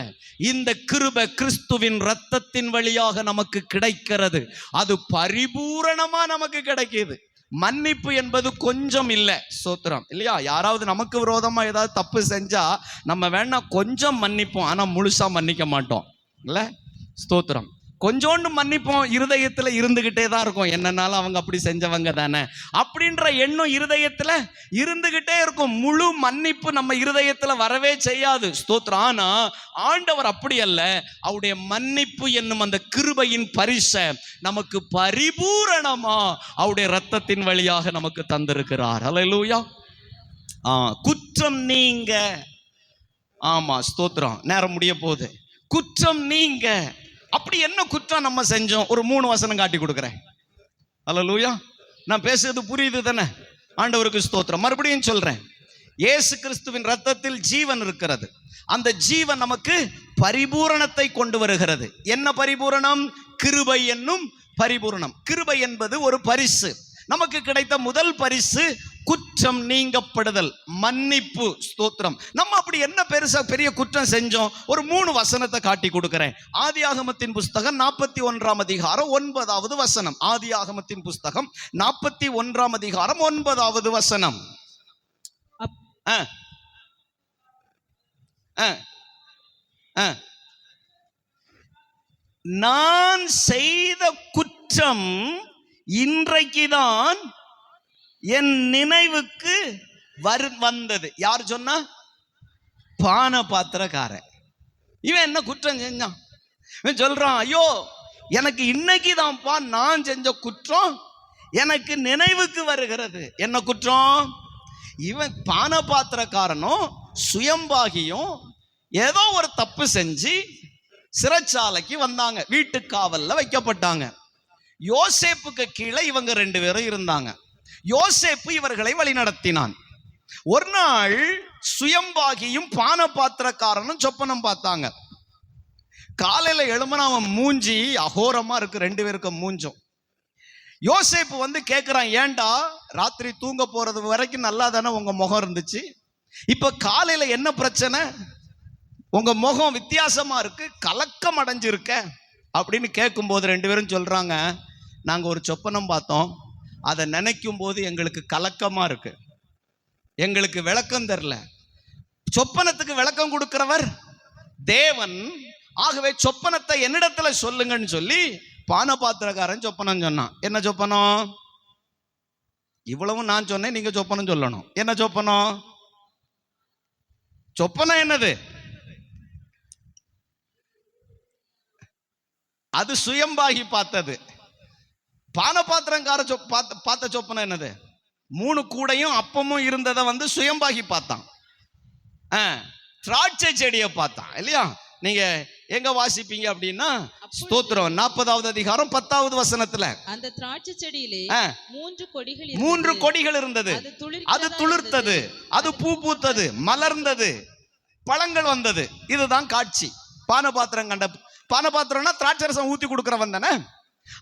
இந்த கிருபை கிறிஸ்துவின் இரத்தத்தின் வழியாக நமக்கு கிடைக்கிறது. அது பரிபூரணமா நமக்கு கிடைக்குது. மன்னிப்பு என்பது கொஞ்சம் இல்லை. ஸ்தோத்திரம். இல்லையா? யாராவது நமக்கு விரோதமா ஏதாவது தப்பு செஞ்சா நம்ம வேணா கொஞ்சம் மன்னிப்போம், ஆனா முழுசா மன்னிக்க மாட்டோம் இல்ல? ஸ்தோத்திரம். கொஞ்சோண்டு மன்னிப்போம், இருதயத்துல இருந்துகிட்டே தான் இருக்கும், என்னன்னாலும் அவங்க அப்படி செஞ்சவங்க தானே அப்படின்ற எண்ணம் இருதயத்துல இருந்துகிட்டே இருக்கும். முழு மன்னிப்பு நம்ம இருதயத்துல வரவே செய்யாது. ஸ்தோத்திரம். ஆனா ஆண்டவர் அப்படி அல்ல. அவருடைய மன்னிப்பு என்னும் அந்த கிருபையின் பரிசை நமக்கு பரிபூரணமா அவருடைய இரத்தத்தின் வழியாக நமக்கு தந்திருக்கிறார். அல்லேலூயா. குற்றம் நீங்க. ஆமா, ஸ்தோத்திரம். நேரம் முடிய போகுது. குற்றம் நீங்க. அப்படி என்ன குற்றம் நம்ம செஞ்சோம்? ஒரு 3 வசனம் காட்டி கொடுக்குறேன். அல்லேலூயா. நான் பேசுறது புரியுது தானே? ஆண்டவருக்கு ஸ்தோத்திரம். மறுபடியும் சொல்றேன், இயேசு கிறிஸ்துவின் இரத்தத்தில் ஜீவன் இருக்கிறது. அந்த ஜீவன் நமக்கு பரிபூரணத்தை கொண்டு வருகிறது. என்ன பரிபூரணம்? கிருபை என்னும் பரிபூரணம். கிருபை என்பது ஒரு பரிசு. நமக்கு கிடைத்த முதல் பரிசு குற்றம் நீங்கப்படுதல், மன்னிப்பு. ஸ்தோத்திரம். நம்ம அப்படி என்ன பெரிய குற்றம் செஞ்சோம்? ஒரு 3 வசனத்தை காட்டி கொடுக்கிறேன். ஆதியாகமத்தின் புஸ்தகம் 41ஆம் அதிகாரம் 9வது வசனம். ஆதியாகமத்தின் புஸ்தகம் 41ஆம் அதிகாரம் 9வது வசனம். நான் செய்த குற்றம் இன்றைக்குதான் என் நினைவுக்கு வந்தது. யார் சொன்னா? பான பாத்திரக்காரன். இவன் என்ன குற்றம் செஞ்சான்? இவன் சொல்றான், ஐயோ எனக்கு இன்னைக்கு தான்ப்பா நான் செஞ்ச குற்றம் எனக்கு நினைவுக்கு வருகிறது. என்ன குற்றம்? இவன் பான பாத்திரக்காரனும் சுயம்பாகியும் ஏதோ ஒரு தப்பு செஞ்சு சிறைச்சாலைக்கு வந்தாங்க, வீட்டு காவல்ல வைக்கப்பட்டாங்க. யோசேப்புக்கு கீழே இவங்க 2 பேரும் இருந்தாங்க. யோசேப்பு இவர்களை வழி நடத்தினான். ஒரு நாள் சுயம்பாகியும் பான பாத்திரக்காரனும் சொப்பனம் பார்த்தாங்க. காலையில எழுமன அவன் மூஞ்சி அகோரமா இருக்கு, 2 பேருக்கு மூஞ்சும். யோசேப்பு வந்து கேட்கிறான், ஏண்டா ராத்திரி தூங்க போறது வரைக்கும் நல்லா தானே உங்க முகம் இருந்துச்சு, இப்ப காலையில என்ன பிரச்சனை? உங்க முகம் வித்தியாசமா இருக்கு, கலக்கம் அடைஞ்சிருக்க அப்படின்னு கேட்கும்போது 2 பேரும் சொல்றாங்க, நாங்க ஒரு சொப்பனம் பார்த்தோம், அதை நினைக்கும் போது எங்களுக்கு கலக்கமா இருக்கு, எங்களுக்கு விளக்கம் தெரியல. சொப்பனத்துக்கு விளக்கம் கொடுக்கிறவர் தேவன், ஆகவே சொப்பனத்தை என்னிடத்துல சொல்லுங்கன்னு சொல்லி பானபாத்திரக்காரன் சொப்பனம் சொன்னான். என்ன சொப்பனம்? இவ்வளவும் நான் சொன்னேன், நீங்க சொப்பனம் சொல்லணும். என்ன சொப்பனம்? சொப்பனம் என்னது? அது சுயம்பாகி பார்த்தது. பானபாத்திரங்கார பார்த்த சொப்பனம் என்னது? 3 கூடையும் அப்பமும் இருந்ததை வந்து சுயம்பாகி பார்த்தான். திராட்சை செடியை பார்த்தான் இல்லையா? நீங்க எங்க வாசிப்பீங்க அப்படின்னா ஸ்தோத்திரம் 40வது அதிகாரம் 10வது வசனத்துல, அந்த திராட்சை செடியிலே 3 கொடிகள் இருந்தது, அது துளிர்த்தது, அது பூ பூத்தது, மலர்ந்தது, பழங்கள் வந்தது. இதுதான் காட்சி. பானபாத்திரம் கண்ட, பானபாத்திரம்னா திராட்சை ரசம் ஊத்தி கொடுக்கறவன் தானே,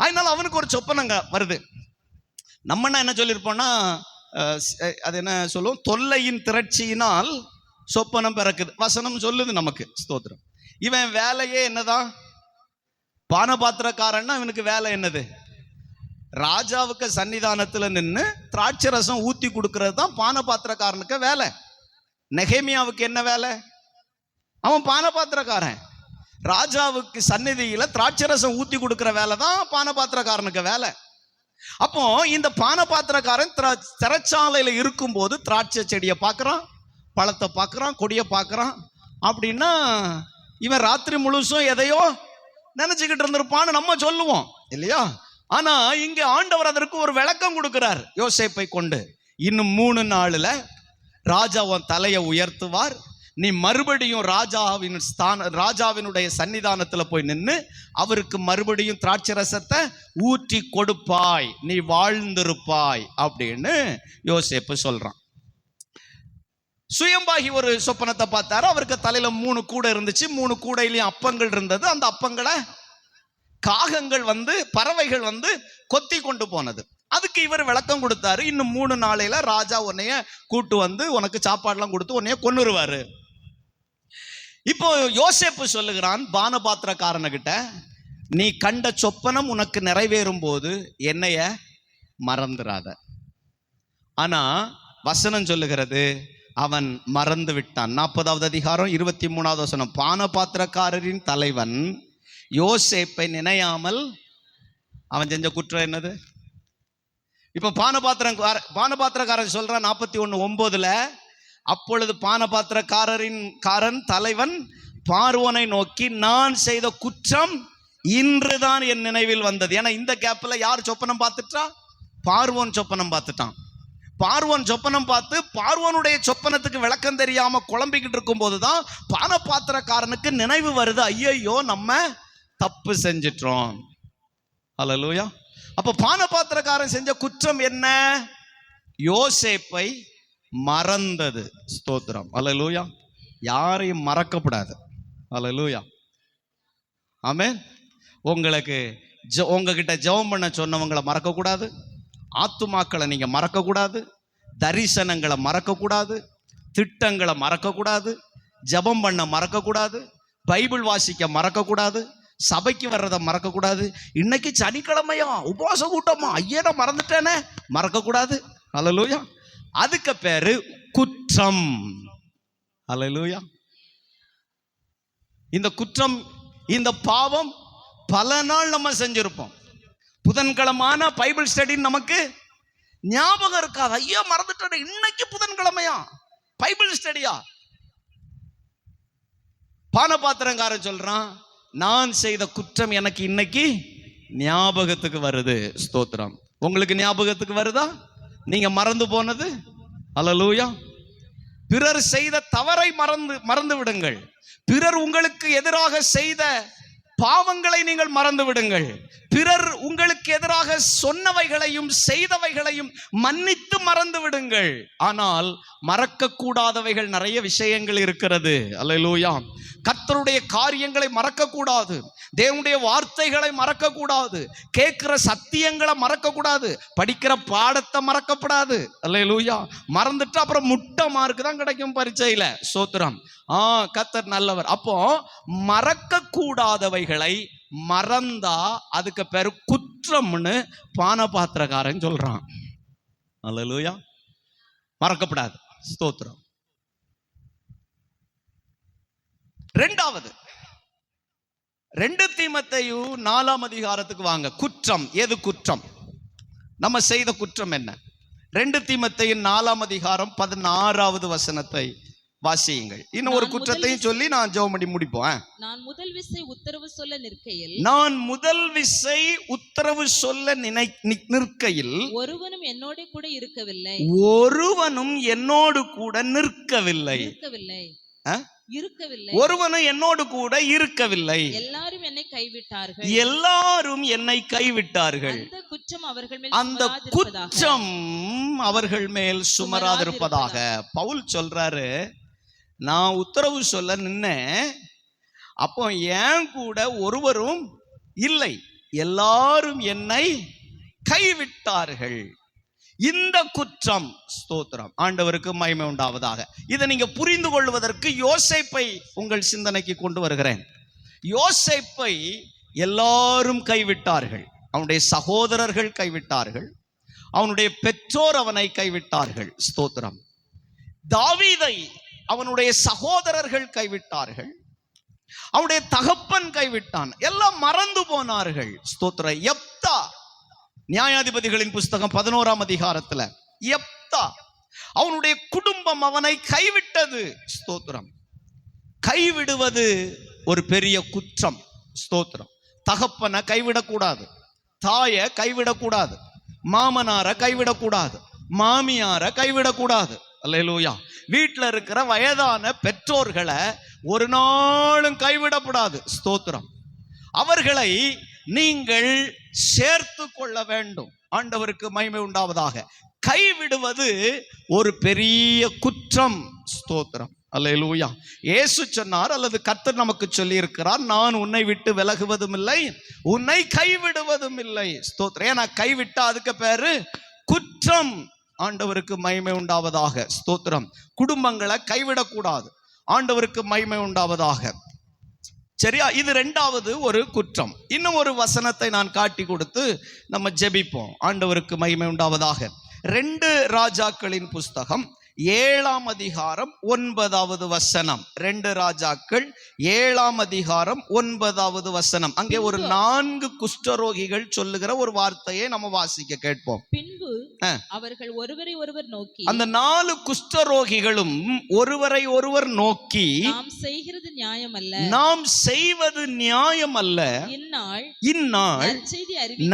அதனால அவனுக்கு ஒரு சொப்பனங்க வருது. நம்ம என்ன சொல்லியிருப்போம்னா, அது என்ன சொல்லுவோம், தொல்லையின் திரட்சியினால் சொப்பனம் பிறக்குது, வசனம் சொல்லுது நமக்கு. ஸ்தோத்திரம். இவன் வேலையே என்னதான்? பானபாத்திரக்காரன்னா இவனுக்கு வேலை என்னது? ராஜாவுக்கு சன்னிதானத்துல நின்று திராட்சை ரசம் ஊத்தி கொடுக்கறது தான் பானபாத்திரக்காரனுக்கு வேலை. நெகேமியாவுக்கு என்ன வேலை? அவன் பானபாத்திரக்காரன். ராஜாவுக்கு சந்நிதியில திராட்சை ரசம் ஊத்தி கொடுக்கிற வேலை தான் பானபாத்திரக்காரனுக்கு வேலை. அப்போ இந்த பானபாத்திரக்காரன் சிறைச்சாலையில இருக்கும் போது திராட்சை செடியை பார்க்கறான், பழத்தை பார்க்கறான், கொடியை பார்க்கறான். அப்படின்னா இவன் ராத்திரி முழுசும் எதையோ நினைச்சுக்கிட்டு இருந்திருப்பான்னு நம்ம சொல்லுவோம் இல்லையா? ஆனா இங்க ஆண்டவர் அதற்கு ஒரு விளக்கம் கொடுக்கிறார் யோசேப்பை கொண்டு. இன்னும் 3 நாள்ல ராஜா உன் தலையை உயர்த்துவார், நீ மறுபடியும் ராஜாவினுடைய சன்னிதானத்துல போய் நின்று அவருக்கு மறுபடியும் திராட்சை ரசத்தை ஊற்றி கொடுப்பாய், நீ வாழ்ந்திருப்பாய் அப்படின்னு யோசேப்பு சொல்றான். சுயம்பாகி ஒரு சொப்பனத்தை பார்த்தாரு. அவருக்கு தலையில 3 கூடை இருந்துச்சு, 3 கூடையிலையும் அப்பங்கள் இருந்தது. அந்த அப்பங்களை காகங்கள் வந்து, பறவைகள் வந்து கொத்தி கொண்டு போனது. அதுக்கு இவர் விளக்கம் கொடுத்தாரு, இன்னும் 3 நாளையில ராஜா உன்னைய கூட்டு வந்து உனக்கு சாப்பாடுலாம் கொடுத்து உன்னைய கொன்னுருவாரு. இப்போ யோசேப்பு சொல்லுகிறான் பானபாத்திரக்காரனுக்கிட்ட, நீ கண்ட சொப்பனம் உனக்கு நிறைவேறும் போது என்னைய மறந்துடாத. ஆனா வசனம் சொல்லுகிறது அவன் மறந்து விட்டான். 40வது அதிகாரம் 23வது வசனம், பானபாத்திரக்காரரின் தலைவன் யோசேப்பை நினையாமல் அவன் செஞ்ச குற்றம் என்னது? இப்ப பானபாத்திரக்காரன் சொல்றான் 41:9, அப்பொழுது பானபாத்திரக்காரன் தலைவன் பார்வோனை நோக்கி, நான் செய்த குற்றம் இன்றுதான் என் நினைவில் வந்தது. ஏன்னா இந்த கேப்ல யார் சொப்பனம் பார்த்துட்டா? பார்வோன் சொப்பனம் பார்த்துட்டான். பார்வோன் சொப்பனம் பார்த்து பார்வோனுடைய சொப்பனத்துக்கு விளக்கம் தெரியாம குழம்பிக்கிட்டு இருக்கும் போதுதான் பானபாத்திரக்காரனுக்கு நினைவு வருது, ஐயோ நம்ம தப்பு செஞ்சிட்டோம். ஹல்லேலூயா. அப்ப பானபாத்திரக்காரன் செஞ்ச குற்றம் என்ன? யோசேப்பை மறந்தது. ஸ்தோத்திரம். ஹல்லேலூயா. யாரையும் மறக்கப்படாது. ஹல்லேலூயா. ஆமென். உங்ககிட்ட ஜெபம் பண்ண சொன்னவங்களை மறக்கக்கூடாது, ஆத்துமாக்களை நீங்க மறக்கக்கூடாது, தரிசனங்களை மறக்கக்கூடாது, திட்டங்களை மறக்கக்கூடாது, ஜெபம் பண்ண மறக்கக்கூடாது, பைபிள் வாசிக்க மறக்கக்கூடாது, சபைக்கு வர்றதை மறக்கக்கூடாது. இன்னைக்கு சனிக்கிழமையா உபவாச கூட்டமா, ஐயா நான் மறந்துட்டேனே, மறக்கக்கூடாது. ஹல்லேலூயா. அதுக்கு பேரு குற்றம். ஹல்லேலூயா. இந்த குற்றம், இந்த பாவம் பல நாள் நம்ம செஞ்சிருப்போம். புதன்கிழமான பைபிள் ஸ்டடி நமக்கு ஞாபகம் இருக்காது. ஐயோ மறந்துட்டேன், இன்னைக்கு புதன்கிழமையா, பைபிள் ஸ்டடியா. பானபாத்திரங்காரன் சொல்றான், நான் செய்த குற்றம் எனக்கு இன்னைக்கு ஞாபகத்துக்கு வருது. ஸ்தோத்திரம். உங்களுக்கு ஞாபகத்துக்கு வருதா நீங்க மறந்து போனது? அல்லேலூயா. பிறர் செய்த தவறை மறந்து விடுங்கள். பிறர் உங்களுக்கு எதிராக செய்த பாவங்களை நீங்கள் மறந்து விடுங்கள். பிறர் உங்களுக்கு எதிராக சொன்னவைகளையும் செய்தவைகளையும் மன்னித்து மறந்து விடுங்கள். ஆனால் மறக்க கூடாதவைகள் நிறைய விஷயங்கள் இருக்கிறது. அல்லேலூயா. கர்த்தருடைய காரியங்களை மறக்க கூடாது, தேவனுடைய வார்த்தைகளை மறக்க கூடாது, கேட்கிற சத்தியங்களை மறக்க கூடாது, படிக்கிற பாடத்தை மறக்கப்படாது. அல்லேலூயா. மறந்துட்டு அப்புறம் முட்டை மார்க்கு தான் கிடைக்கும் பரீட்சையில. ஸ்தோத்திரம். கர்த்தர் நல்லவர். அப்போ மறக்க கூடாதவைகளை மறந்தா அதுக்கு பேரு குற்றம்னு பானபாத்திரக்காரன் சொல்றான். அல்லேலூயா. மறக்கப்படாது. ஸ்தோத்திரம். ரெண்டாவது 2 தீமோத்தேயு 4ஆம் அதிகாரத்துக்கு வாங்க. குற்றம். எது குற்றம்? நம்ம செய்த குற்றம் என்ன? 2 தீமோத்தேயு 4ஆம் அதிகாரம் 16வது வசனத்தை வாசியுங்கள். இன்னும் ஒரு குற்றத்தையும் சொல்லி நான் ஜெபம் பண்ணி முடிப்போம். நான் முதல் விசை உத்தரவு சொல்ல நிற்கையில் ஒருவனும் என்னோடு கூட இருக்கவில்லை. ஒருவனும் என்னோடு கூட இருக்கவில்லை. எல்லாரும் என்னை கைவிட்டார்கள். அந்த குற்றம் அவர்கள் மேல் சுமராதிருப்பதாக. பவுல் சொல்றாரு, நான் உத்தரவு சொல்ல நின்னேன், அப்போ ஏன் கூட ஒருவரும் இல்லை, எல்லாரும் என்னை கைவிட்டார்கள். இந்த குற்றம். ஸ்தோத்திரம். ஆண்டவருக்கு மகிமை உண்டாவதாக. இதை நீங்க புரிந்து கொள்வதற்கு யோசேப்பை உங்கள் சிந்தனைக்கு கொண்டு வருகிறேன். யோசேப்பை எல்லாரும் கைவிட்டார்கள். அவனுடைய சகோதரர்கள் கைவிட்டார்கள், அவனுடைய பெற்றோர் அவனை கைவிட்டார்கள். ஸ்தோத்திரம். தாவீதை அவனுடைய சகோதரர்கள் கைவிட்டார்கள், அவனுடைய தகப்பன் கைவிட்டான், எல்லாம் மறந்து போனார்கள். ஸ்தோத்திரம். யெப்தா, நியாயாதிபதிகளின் புஸ்தகம் 11ஆம் அதிகாரத்துல யெப்தா, அவனுடைய குடும்பம் அவனை கைவிட்டது. ஸ்தோத்திரம். கைவிடுவது ஒரு பெரிய குற்றம். ஸ்தோத்திரம். தகப்பனை கைவிடக்கூடாது, தாயை கைவிடக்கூடாது, மாமனாரை கைவிடக்கூடாது, மாமியாரை கைவிடக்கூடாது. அல்லேலூயா. வீட்டில் இருக்கிற வயதான பெற்றோர்களை ஒரு நாளும் கைவிடக்கூடாது. ஸ்தோத்திரம். அவர்களை நீங்கள் சேர்த்து கொள்ள வேண்டும். ஆண்டவருக்கு மகிமை உண்டாவதாக. கைவிடுவது ஒரு பெரிய குற்றம். ஸ்தோத்திரம். அல்லேலூயா. இயேசு சொன்னார், அல்லது கர்த்தர் நமக்கு சொல்லி இருக்கிறார், நான் உன்னை விட்டு விலகுவதும் இல்லை, உன்னை கைவிடுவதும் இல்லை. ஸ்தோத்திரம். ஏன்னா கைவிட்டா அதுக்கு பேரு குற்றம். ஆண்டவருக்கு மகிமை உண்டாவதாக. ஸ்தோத்திரம். குடும்பங்களை கைவிடக்கூடாது. ஆண்டவருக்கு மகிமை உண்டாவதாக. சரியா? இது 2வது ஒரு குற்றம். இன்னும் ஒரு வசனத்தை நான் காட்டி கொடுத்து நம்ம ஜெபிப்போம். ஆண்டவருக்கு மகிமை உண்டாவதாக. 2 ராஜாக்களின் புஸ்தகம் 7ஆம் அதிகாரம் 9வது வசனம். 2 ராஜாக்கள் 7ஆம் அதிகாரம் 9வது வசனம். அங்கே ஒரு 4 குஷ்டரோகிகள் சொல்லுகிற ஒரு வார்த்தையை நம்ம வாசிக்க கேட்போம். பின்பு அவர்கள் ஒருவரை ஒருவர் நோக்கி, அந்த 4 குஷ்டரோகிகளும் ஒருவரை ஒருவர் நோக்கி, நாம் செய்கிறது நியாயமல்ல, நாம் செய்வது நியாயமல்ல, இந்நாள்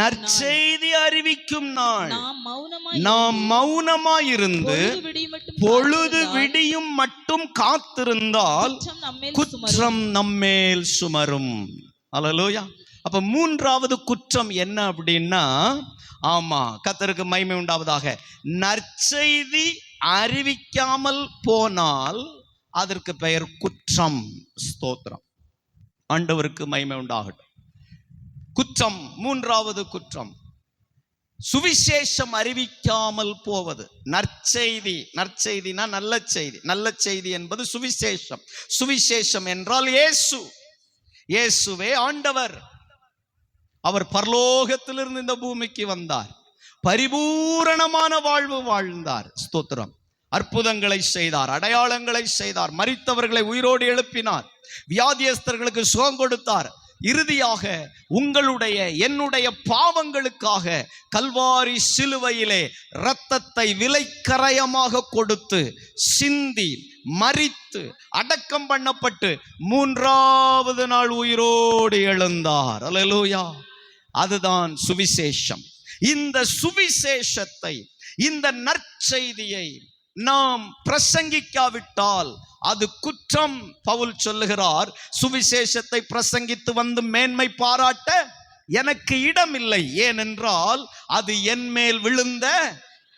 நற்செய்தி அறிவிக்கும் நாள், நாம் மௌனமாயிருந்து பொழுது விடியும் மட்டும் காத்திருந்தால் குற்றம் நம்மேல் சுமரும். அல்லேலூயா. அப்ப 3வது குற்றம் என்ன அப்படின்னா, ஆமா, கர்த்தருக்கு மகிமை உண்டாவதாக, நற்செய்தி அறிவிக்காமல் போனால் அதற்கு பெயர் குற்றம். ஸ்தோத்திரம். ஆண்டவருக்கு மகிமை உண்டாகட்டும். குற்றம். 3வது குற்றம் சுவிசேஷம் அறிவிக்காமல் போவது. நற்செய்தி, நற்செய்தினா நல்ல செய்தி, நல்ல செய்தி என்பது சுவிசேஷம். சுவிசேஷம் என்றால் இயேசு. இயேசுவே ஆண்டவர். அவர் பரலோகத்திலிருந்து இந்த பூமிக்கு வந்தார், பரிபூரணமான வாழ்வு வாழ்ந்தார். ஸ்தோத்திரம். அற்புதங்களை செய்தார், அடையாளங்களை செய்தார், மரித்தவர்களை உயிரோடு எழுப்பினார், வியாதியஸ்தர்களுக்கு சுகம் கொடுத்தார், இறுதியாக உங்களுடைய என்னுடைய பாவங்களுக்காக கல்வாரி சிலுவையிலே இரத்தத்தை விலைக்கரையமாக கொடுத்து சிந்தி மரித்து அடக்கம் பண்ணப்பட்டு 3வது நாள் உயிரோடு எழுந்தார். அல்லேலூயா. அதுதான் சுவிசேஷம். இந்த சுவிசேஷத்தை, இந்த நற்செய்தியை நாம் பிரசங்கிக்காவிட்டால் அது குற்றம். பவுல் சொல்லுகிறார், சுவிசேஷத்தை பிரசங்கித்து வந்து மேன்மை பாராட்ட எனக்கு இடமில்லை, ஏனென்றால் அது என் மேல் விழுந்த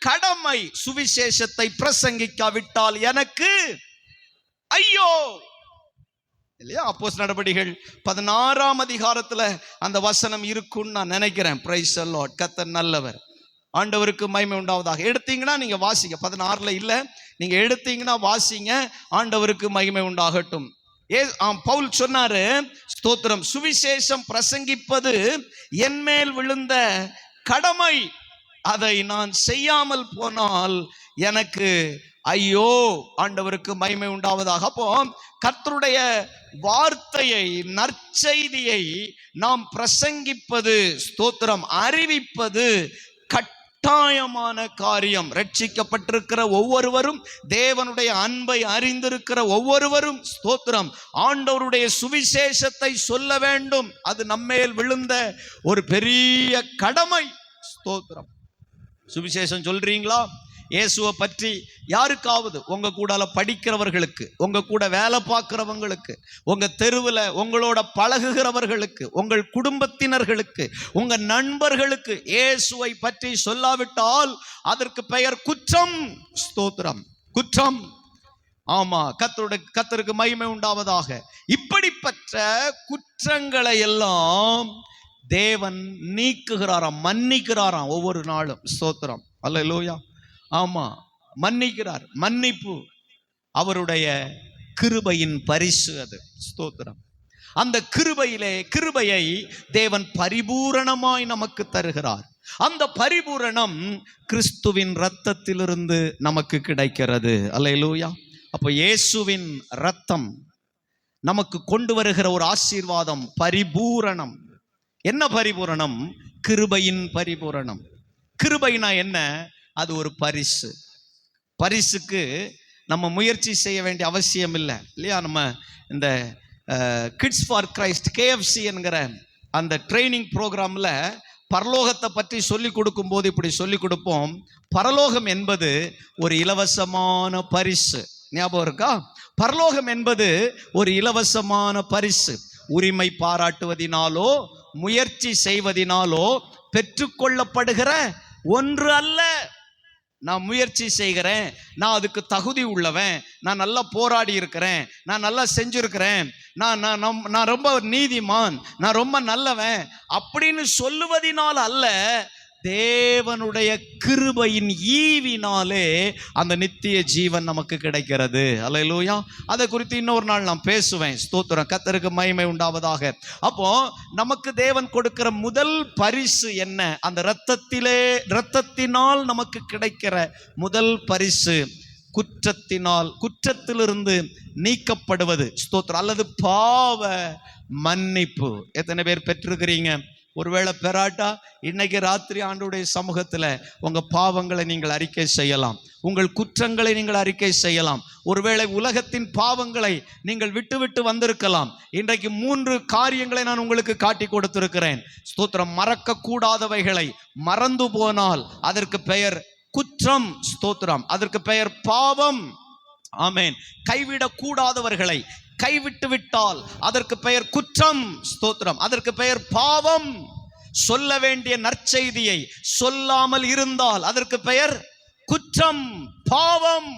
கடமை. சுவிசேஷத்தை பிரசங்கிக்காவிட்டால் எனக்கு ஐயோ இல்லையா? அப்போஸ்தலர் நடபடிகள் 16ஆம் அதிகாரத்துல அந்த வசனம் இருக்குன்னு நான் நினைக்கிறேன். Praise the Lord. கர்த்தர் நல்லவர். ஆண்டவருக்கு மகிமை உண்டாவதாக. எடுத்தீங்கன்னா நீங்க வாசிங்க. 16ல இல்ல, நீங்க எடுத்தீங்கன்னா வாசிங்க. ஆண்டவருக்கு மகிமை உண்டாகட்டும். பவுல் சொன்னாரு, ஸ்தோத்திரம், சுவிசேஷம் பிரசங்கிப்பது என் மேல் விழுந்த கடமை. அதை நான் செய்யாமல் போனால் எனக்கு ஐயோ. ஆண்டவருக்கு மகிமை உண்டாவதாக. அப்போ கர்த்தருடைய வார்த்தையை, நற்செய்தியை நாம் பிரசங்கிப்பது, ஸ்தோத்திரம், அறிவிப்பது கட்டாயமான காரியம். ரட்சிக்கப்பட்டிருக்கிற ஒவ்வொருவரும், தேவனுடைய அன்பை அறிந்திருக்கிற ஒவ்வொருவரும், ஸ்தோத்திரம், ஆண்டவருடைய சுவிசேஷத்தை சொல்ல வேண்டும். அது நம்மேல் விழுந்த ஒரு பெரிய கடமை. ஸ்தோத்திரம். சுவிசேஷம் சொல்றீங்களா? இயேசுவை பற்றி யாருக்காவது, உங்க கூட படிக்கிறவர்களுக்கு, உங்க கூட வேலை பார்க்கிறவங்களுக்கு, உங்க தெருவில் உங்களோட பழகுகிறவர்களுக்கு, உங்கள் குடும்பத்தினர்களுக்கு, உங்க நண்பர்களுக்கு இயேசுவை பற்றி சொல்லாவிட்டால் அதற்கு பெயர் குற்றம். ஸ்தோத்திரம், குற்றம். ஆமா, கர்த்தருக்கு மகிமை உண்டாவதாக. இப்படிப்பட்ட குற்றங்களை எல்லாம் தேவன் நீக்குகிறாராம், மன்னிக்கிறாராம் ஒவ்வொரு நாளும். ஸ்தோத்திரம், அல்லேலூயா. ஆமா, மன்னிக்கிறார். மன்னிப்பு அவருடைய கிருபையின் பரிசு அது. ஸ்தோத்திரம். அந்த கிருபையை தேவன் பரிபூரணமாய் நமக்கு தருகிறார். அந்த பரிபூரணம் கிறிஸ்துவின் இரத்தத்திலிருந்து நமக்கு கிடைக்கிறது. அல்லேலூயா. அப்ப இயேசுவின் இரத்தம் நமக்கு கொண்டு வருகிற ஒரு ஆசீர்வாதம், பரிபூரணம். என்ன பரிபூரணம்? கிருபையின் பரிபூரணம். கிருபைனா என்ன? அது ஒரு பரிசு. பரிசுக்கு நம்ம முயற்சி செய்ய வேண்டிய அவசியம் இல்லை, இல்லையா? நம்ம இந்த கிட்ஸ் ஃபார் கிரைஸ்ட், KFC என்கிற அந்த ட்ரைனிங் ப்ரோக்ராமில் பரலோகத்தை பற்றி சொல்லி கொடுக்கும்போது இப்படி சொல்லி கொடுப்போம். பரலோகம் என்பது ஒரு இலவசமான பரிசு. ஞாபகம் இருக்கா? பரலோகம் என்பது ஒரு இலவசமான பரிசு. உரிமை பாராட்டுவதினாலோ முயற்சி செய்வதினாலோ பெற்றுக்கொள்ளப்படுகிற ஒன்று அல்ல. நான் முயற்சி செய்கிறேன், நான் அதுக்கு தகுதி உள்ளவன், நான் நல்லா போராடி இருக்கிறேன், நான் நல்லா செஞ்சிருக்கிறேன், நான் ரொம்ப நீதிமான், நான் ரொம்ப நல்லவன் அப்படின்னு சொல்லுவதினால் அல்ல, தேவனுடைய கிருபையின் ஈவினாலே அந்த நித்திய ஜீவன் நமக்கு கிடைக்கிறது. அல்லேலூயா. அதை குறித்து இன்னொரு நாள் நான் பேசுவேன். ஸ்தோத்திரம், கர்த்தருக்கு மகிமை உண்டாவதாக. அப்போ நமக்கு தேவன் கொடுக்கிற முதல் பரிசு என்ன? அந்த இரத்தத்தினால் நமக்கு கிடைக்கிற முதல் பரிசு குற்றத்திலிருந்து நீக்கப்படுவது. ஸ்தோத்திரம். அல்லது பாவ மன்னிப்பு. எத்தனை பேர் பெற்றிருக்கிறீங்க? ஒருவேளை பெறாட்டா இன்னைக்கு ராத்திரி ஆண்டவருடைய சமூகத்தில் உங்க பாவங்களை நீங்கள் அறிக்கை செய்யலாம், உங்கள் குற்றங்களை நீங்கள் அறிக்கை செய்யலாம். ஒருவேளை உலகத்தின் பாவங்களை நீங்கள் விட்டு வந்திருக்கலாம். இன்றைக்கு 3 காரியங்களை நான் உங்களுக்கு காட்டி கொடுத்திருக்கிறேன். ஸ்தோத்திரம். மறக்க கூடாதவைகளை மறந்து போனால் அதற்கு பெயர் குற்றம். ஸ்தோத்திரம். அதற்கு பெயர் பாவம். ஆமென். கைவிடக் கூடாதவர்களை கைவிட்டு விட்டால் அதற்கு பெயர் குற்றம். ஸ்தோத்திரம். அதற்கு பெயர் பாவம். சொல்ல வேண்டிய நற்செய்தியை சொல்லாமல் இருந்தால் அதற்கு பெயர் குற்றம், பாவம்.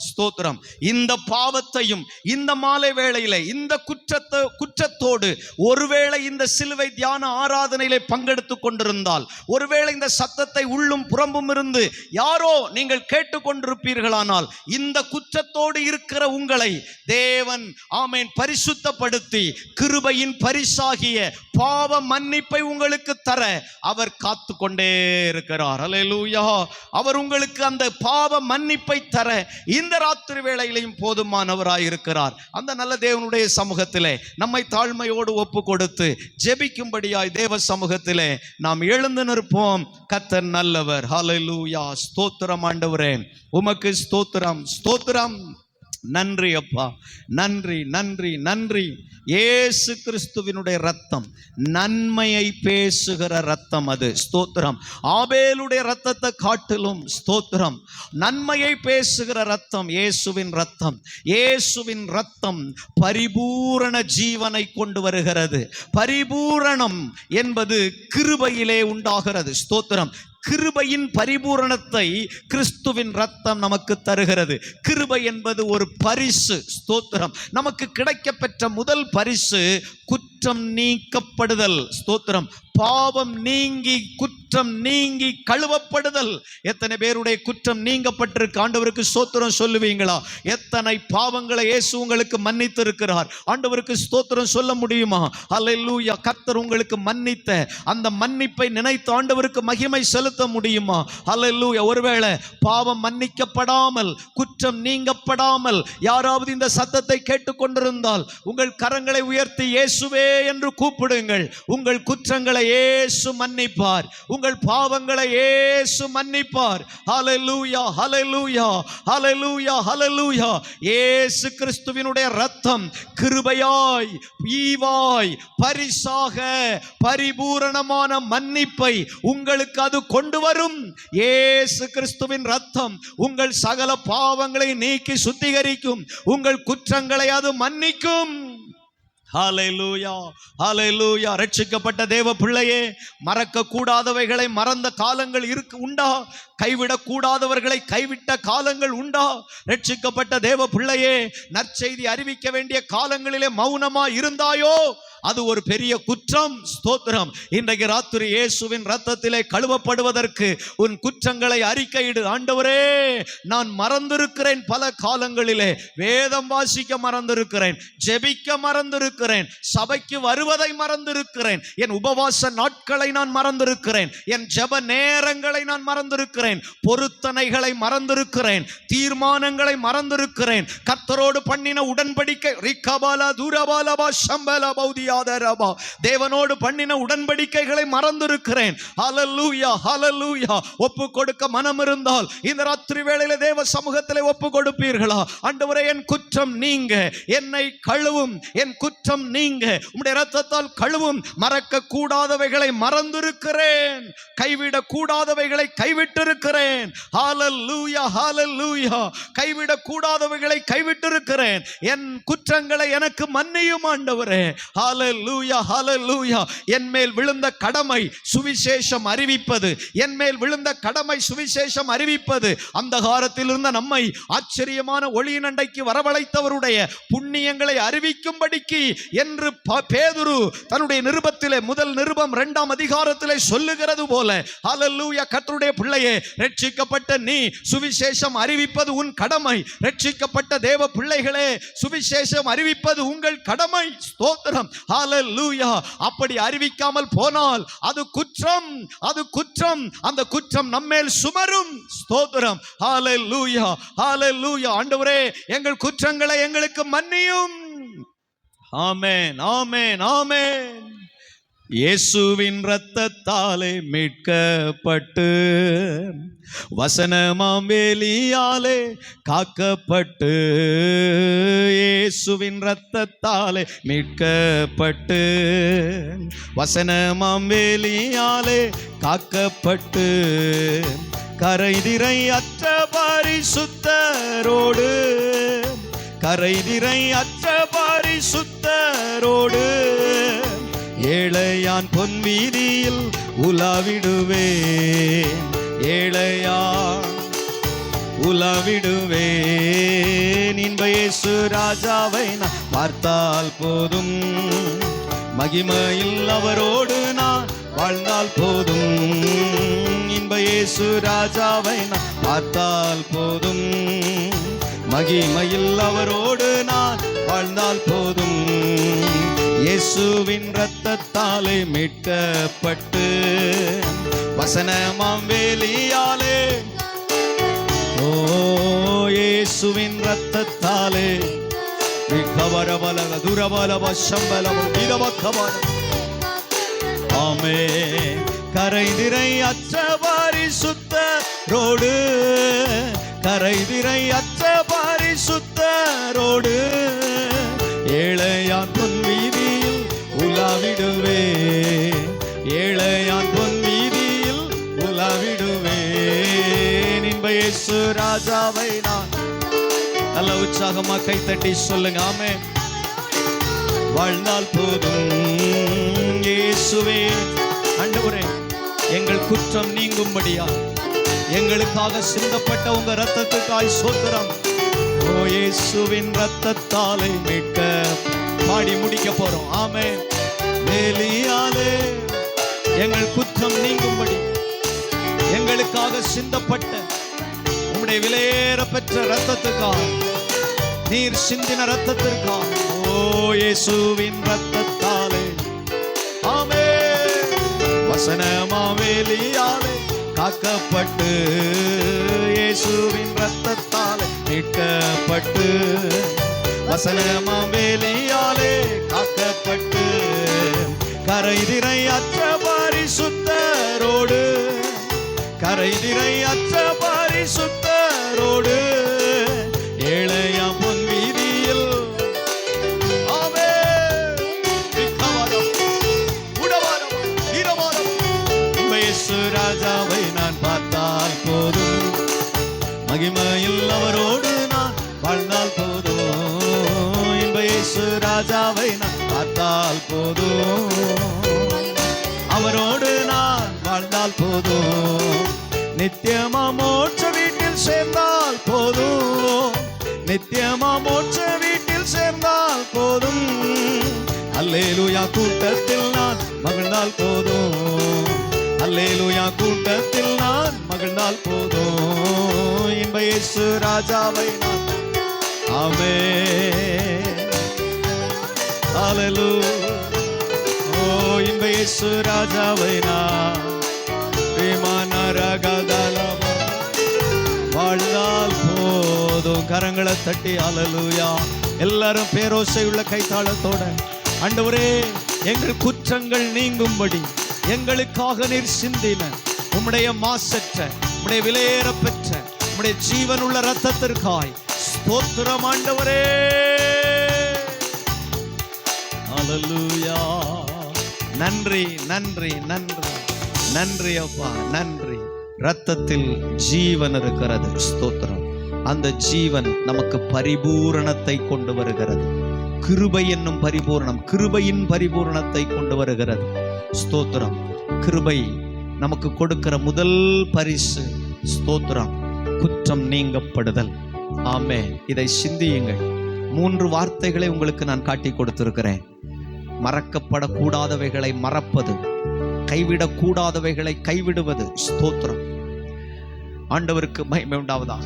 ஸ்தோத்திரம். இந்த பாவத்தையும் இந்த மாலை வேளையிலே இந்த குற்றத்தோடு ஒருவேளை இந்த சிலுவை தியான ஆராதனையிலே பங்கெடுத்து கொண்டிருந்தால், ஒருவேளை இந்த சத்தத்தை உள்ளும் புறம்பும் இருந்து யாரோ நீங்கள் கேட்டுக்கொண்டிருப்பீர்களானால், இந்த குற்றத்தோடு இருக்கிற உங்களை தேவன் ஆமென் பரிசுத்தப்படுத்தி கிருபையின் பரிசாகிய பாவ மன்னிப்பை உங்களுக்கு தர அவர் காத்து கொண்டே இருக்கிறார். அல்லேலூயா. அவர் உங்களுக்கு அந்த பாவ மன்னிப்பை தர இந்த இந்த ராத்திரி வேளையிலையும் போதுமானவராயிருக்கிறார். அந்த நல்ல தேவனுடைய சமூகத்திலே நம்மை தாழ்மையோடு ஒப்பு கொடுத்து ஜெபிக்கும்படியாய் தேவ சமூகத்திலே நாம் எழுந்து நிற்போம். கர்த்தர் நல்லவர். ஹல்லேலூயா. ஸ்தோத்திரம் ஆண்டவரே, உமக்கு ஸ்தோத்திரம், ஸ்தோத்திரம். நன்றி அப்பா, நன்றி நன்றி நன்றி. இயேசு கிறிஸ்துவினுடைய ரத்தம் நன்மையை பேசுகிற ரத்தம். அது ஸ்தோத்திரம். ஆபேலுடைய ரத்தத்தை காட்டிலும் ஸ்தோத்திரம் நன்மையை பேசுகிற ரத்தம் இயேசுவின் ரத்தம். இயேசுவின் ரத்தம் பரிபூரண ஜீவனை கொண்டு வருகிறது. பரிபூரணம் என்பது கிருபையிலே உண்டாகிறது. ஸ்தோத்திரம். கிருபையின் பரிபூரணத்தை கிறிஸ்துவின் ரத்தம் நமக்கு தருகிறது. கிருபை என்பது ஒரு பரிசு. ஸ்தோத்திரம். நமக்கு கிடைக்கப்பெற்ற முதல் பரிசு குற்றம் நீக்கப்படுதல். ஸ்தோத்திரம். பாவம் நீங்கி குற்றம் நீங்கி கழுவப்படுதல். எத்தனை பேருடைய குற்றம் நீங்கப்பட்டிருக்கு? ஆண்டவருக்கு ஸ்தோத்திரம் சொல்லுவீங்களா? எத்தனை பாவங்களை இயேசு உங்களுக்கு மன்னித்து இருக்கிறார். ஆண்டவருக்கு ஸ்தோத்திரம் சொல்ல முடியுமா? அல்லேலூயா. கர்த்தர் உங்களுக்கு மன்னித்த அந்த மன்னிப்பை நினைத்து ஆண்டவருக்கு மகிமை செலுத்த முடியுமா? அல்லேலூயா. ஒருவேளை பாவம் மன்னிக்கப்படாமல் குற்றம் நீங்கப்படாமல் யாராவது இந்த சத்தத்தை கேட்டுக்கொண்டிருந்தால் உங்கள் கரங்களை உயர்த்தி இயேசுவே என்று கூப்பிடுங்கள். உங்கள் குற்றங்களை இயேசு மன்னிப்பார். உங்கள் பாவங்களை இயேசு மன்னிப்பார். ஹல்லேலூயா, ஹல்லேலூயா, ஹல்லேலூயா, ஹல்லேலூயா. இயேசு கிறிஸ்துவினுடைய ரத்தம் கிருபையாய், ஈவாய், பரிசாக பரிபூரணமான மன்னிப்பை உங்களுக்கு அது கொண்டு வரும். இயேசு கிறிஸ்துவின் ரத்தம் உங்கள் சகல பாவங்களை நீக்கி சுத்திகரிக்கும். உங்கள் குற்றங்களை அது மன்னிக்கும். ஹல்லேலூயா, ஹல்லேலூயா. ரட்சிக்கப்பட்ட தேவ பிள்ளையே, மறக்க கூடாதவைகளை மறந்த காலங்கள் உண்டா? கைவிடக்கூடாதவர்களை கைவிட்ட காலங்கள் உண்டா? ரட்சிக்கப்பட்ட தேவ பிள்ளையே, நற்செய்தி அறிவிக்க வேண்டிய காலங்களிலே மௌனமா இருந்தாயோ? அது ஒரு பெரிய குற்றம். ஸ்தோத்திரம். இன்றைக்கு ராத்திரி இயேசுவின் ரத்தத்திலே கழுவப்படுவதற்கு உன் குற்றங்களை அறிக்கையிடு. ஆண்டவரே, நான் மறந்திருக்கிறேன். பல காலங்களிலே வேதம் வாசிக்க மறந்திருக்கிறேன், ஜெபிக்க மறந்திருக்கிறேன், சபைக்கு வருவதை மறந்திருக்கிறேன், என் உபவாச நாட்களை நான் மறந்திருக்கிறேன், என் ஜெப நேரங்களை நான் மறந்திருக்கிறேன், பொருத்தனைகளை மறந்திருக்கிறேன், தீர்மானங்களை மறந்திருக்கிறேன், கர்த்தரோடு பண்ணின உடன்படிக்கை ரிக்கபாலா தூரபாலபா சம்பலா பௌதி தேவனோடு பண்ணின உடன்படிக்கைகளை மறந்திருக்கிறேன். ஹல்லேலூயா, ஹல்லேலூயா. ஒப்பு கொடுக்க மனம் இருந்தால் இந்த ராத்திரி வேளையிலே தேவ சமூகத்திலே ஒப்பு கொடுப்பீர்களா? ஆண்டவரே, என் குற்றம் நீங்க, என்னை கழுவும், என் குற்றம் நீங்க, உம்முடைய இரத்தத்தால் கழுவும். மறக்க கூடாதவைகளை மறந்திருக்கிறேன், கைவிட கூடாதவைகளை கைவிட்டிருக்கிறேன். ஹல்லேலூயா, ஹல்லேலூயா. கைவிட கூடாதவைகளை கைவிட்டிருக்கிறேன். என் குற்றங்களை எனக்கு மன்னியும் ஆண்டவரே. ஹல்லேலூயா, ஹல்லேலூயா. என் மேல் விழுந்த கடமை சுவிசேஷம் அறிவிப்பது. என் மேல் விழுந்த கடமை சுவிசேஷம் அறிவிப்பது. அந்த காலத்தில் இருந்த நம்மை ஆச்சரியமான ஒளியின் அண்டைக்கு வரவழைத்தவருடைய புண்ணியங்களை அறிவிக்கும்படிக்கு என்று பேதுரு தன்னுடைய நிருபத்திலே, முதல் நிருபம் 2ஆம் அதிகாரத்திலே சொல்லுகிறது போல, ஹல்லேலூயா. கர்த்தருடைய பிள்ளையே, ரட்சிக்கப்பட்ட நீ சுவிசேஷம் அறிவிப்பது உன் கடமை. ரட்சிக்கப்பட்ட தேவ பிள்ளைகளே, சுவிசேஷம் அறிவிப்பது உங்கள் கடமை. ஸ்தோத்திரம். ஹல்லேலூயா. அப்படி அறிவிக்காமல் போனால் அது குற்றம், அது குற்றம். அந்த குற்றம் நம்மேல் சுமரும். ஸ்தோத்திரம். ஹல்லேலூயா, ஹல்லேலூயா. ஆண்டவரே, எங்கள் குற்றங்களை எங்களுக்கு மன்னியும். ஆமென், ஆமென், ஆமென். இயேசுவின் இரத்தத்தாலே மீட்கப்பட்டு வசனமாம் வேலியாலே காக்கப்பட்டு, இயேசுவின் இரத்தத்தாலே மீட்கப்பட்டு வசனமாம் வேலியாலே காக்கப்பட்டு, கரைதிரை அற்ற பரிசுத்தரோடு, கரைதிரை அற்ற பரிசுத்தரோடு ஏழையான் பொன் வீதியில் உலாவிடுவேன், ஏழையான் உலாவிடுவேன். இன்ப இயேசு ராஜாவை நான் பார்த்தால் போதும், மகிமையில் அவரோடு நான் வாழ்ந்தால் போதும். இன்ப இயேசு ராஜாவை நான் பார்த்தால் போதும், மகிமையில் அவரோடு நான் வாழ்ந்தால் போதும். இயேசுவின் இரத்தத்தாலே மீட்கப்பட்டு வசனமாம் வேலியாலே, ஓ இயேசுவின் ரத்தத்தாலே விகவரபலக துரபலப சம்பலப இதவக்கபர ஆமென். கரைதிரை அற்ற பரிசுத்தரோடு, கரைதிரை அற்ற பரிசுத்தரோடு ஏழையான் பொன் வீதியில் உலாவிடுவே, ஏழையான் பொன் வீதியில் உலாவிடுவே. இன்ப இயேசு ராஜாவை நான் நல்ல உற்சாகமா கை தட்டி சொல்லுங்க. ஆமென். வாழ்ந்தால் போதும் இயேசுவே. ஆண்டவரே, எங்கள் குற்றம் நீங்கும்படியா எங்களுக்காக சிந்தப்பட்ட உங்க ரத்தத்துக்காய் ஸ்தோத்திரம். ஓ இயேசுவின் ரத்தத்தாலே மீட்க பாடி முடிக்க போறோம். ஆமென். வேலியாலே எங்கள் குற்றம் நீங்கும்படி எங்களுக்காக சிந்தப்பட்ட உம்முடைய விலையேற பெற்ற ரத்தத்துக்காக, நீர் சிந்தின ரத்தத்திற்காக, ஓ இயேசுவின் ரத்தத்தாலே ஆமென். வசனமாவேலியாலே காக்கப்பட்டு, இயேசுவின் ரத்தத்தாலே மீட்கப்பட்டு, வசனமாவேலியாலே காக்கப்பட்டு கரைதிரை அற்ற பரிசுத்தரோடு, கரைதிரை அற்ற பரிசுத்தரோடு ஏழையாம் பொன் வீதியில் ராஜாவை நான் பார்த்தால் போதும், மகிமையில் அவரோடு நான் வாழ்ந்தால் போதும். இன்ப இயேசு ராஜாவை நான் பார்த்தால் போதும், அவரோடு நான் வாழ்ந்தால் போதும். நித்தியமா மோட்ச வீட்டில் சேர்ந்தால் போதும், நித்தியமா மோட்ச வீட்டில் சேர்ந்தால் போதும். அல்லேலூயா கூட்டத்தில் நான் மகிழ்ந்தால் போதும், அல்லேலூயா கூட்டத்தில் நான் மகிழ்ந்தால் போதும். இன்ப இயேசு ராஜாவை நான் ஆமென். அல்லேலூயா. ஓ இன்ப இயேசு ராஜாவை நான் வாழ்ந்தால் போதும். கரங்களை தட்டி அல்லேலூயா. எல்லாரும் பேரோசை உள்ள கைத்தாளத்தோட, ஆண்டவரே எங்கள் குற்றங்கள் நீங்கும்படி எங்களுக்காக நீர் சிந்தின உம்முடைய மாசற்ற, உம்முடைய விலையேற பெற்ற, உம்முடைய ஜீவனுள்ள ரத்தத்திற்காய் ஸ்தோத்திரம் ஆண்டவரே. அல்லேலூயா. நன்றி நன்றி நன்றி நன்றி அப்பா, நன்றி. ரத்தத்தில் ஜீவன் இருக்கிறது. ஸ்தோத்திரம். அந்த ஜீவன் நமக்கு பரிபூரணத்தை கொண்டு வருகிறது. கிருபை என்னும் பரிபூரணம், கிருபையின் பரிபூரணத்தை கொண்டு வருகிறது. ஸ்தோத்திரம். கிருபை நமக்கு கொடுக்கிற முதல் பரிசு. ஸ்தோத்திரம். குற்றம் நீங்கப்படுதல். ஆமென். இதை சிந்தியுங்கள். 3 வார்த்தைகளை உங்களுக்கு நான் காட்டி கொடுத்திருக்கிறேன். மறக்கப்படக்கூடாதவைகளை மறப்பது, கைவிடக்கூடாதவைகளை கைவிடுவது. ஸ்தோத்திரம். ஆண்டவருக்கு மகிமை உண்டாவதாக.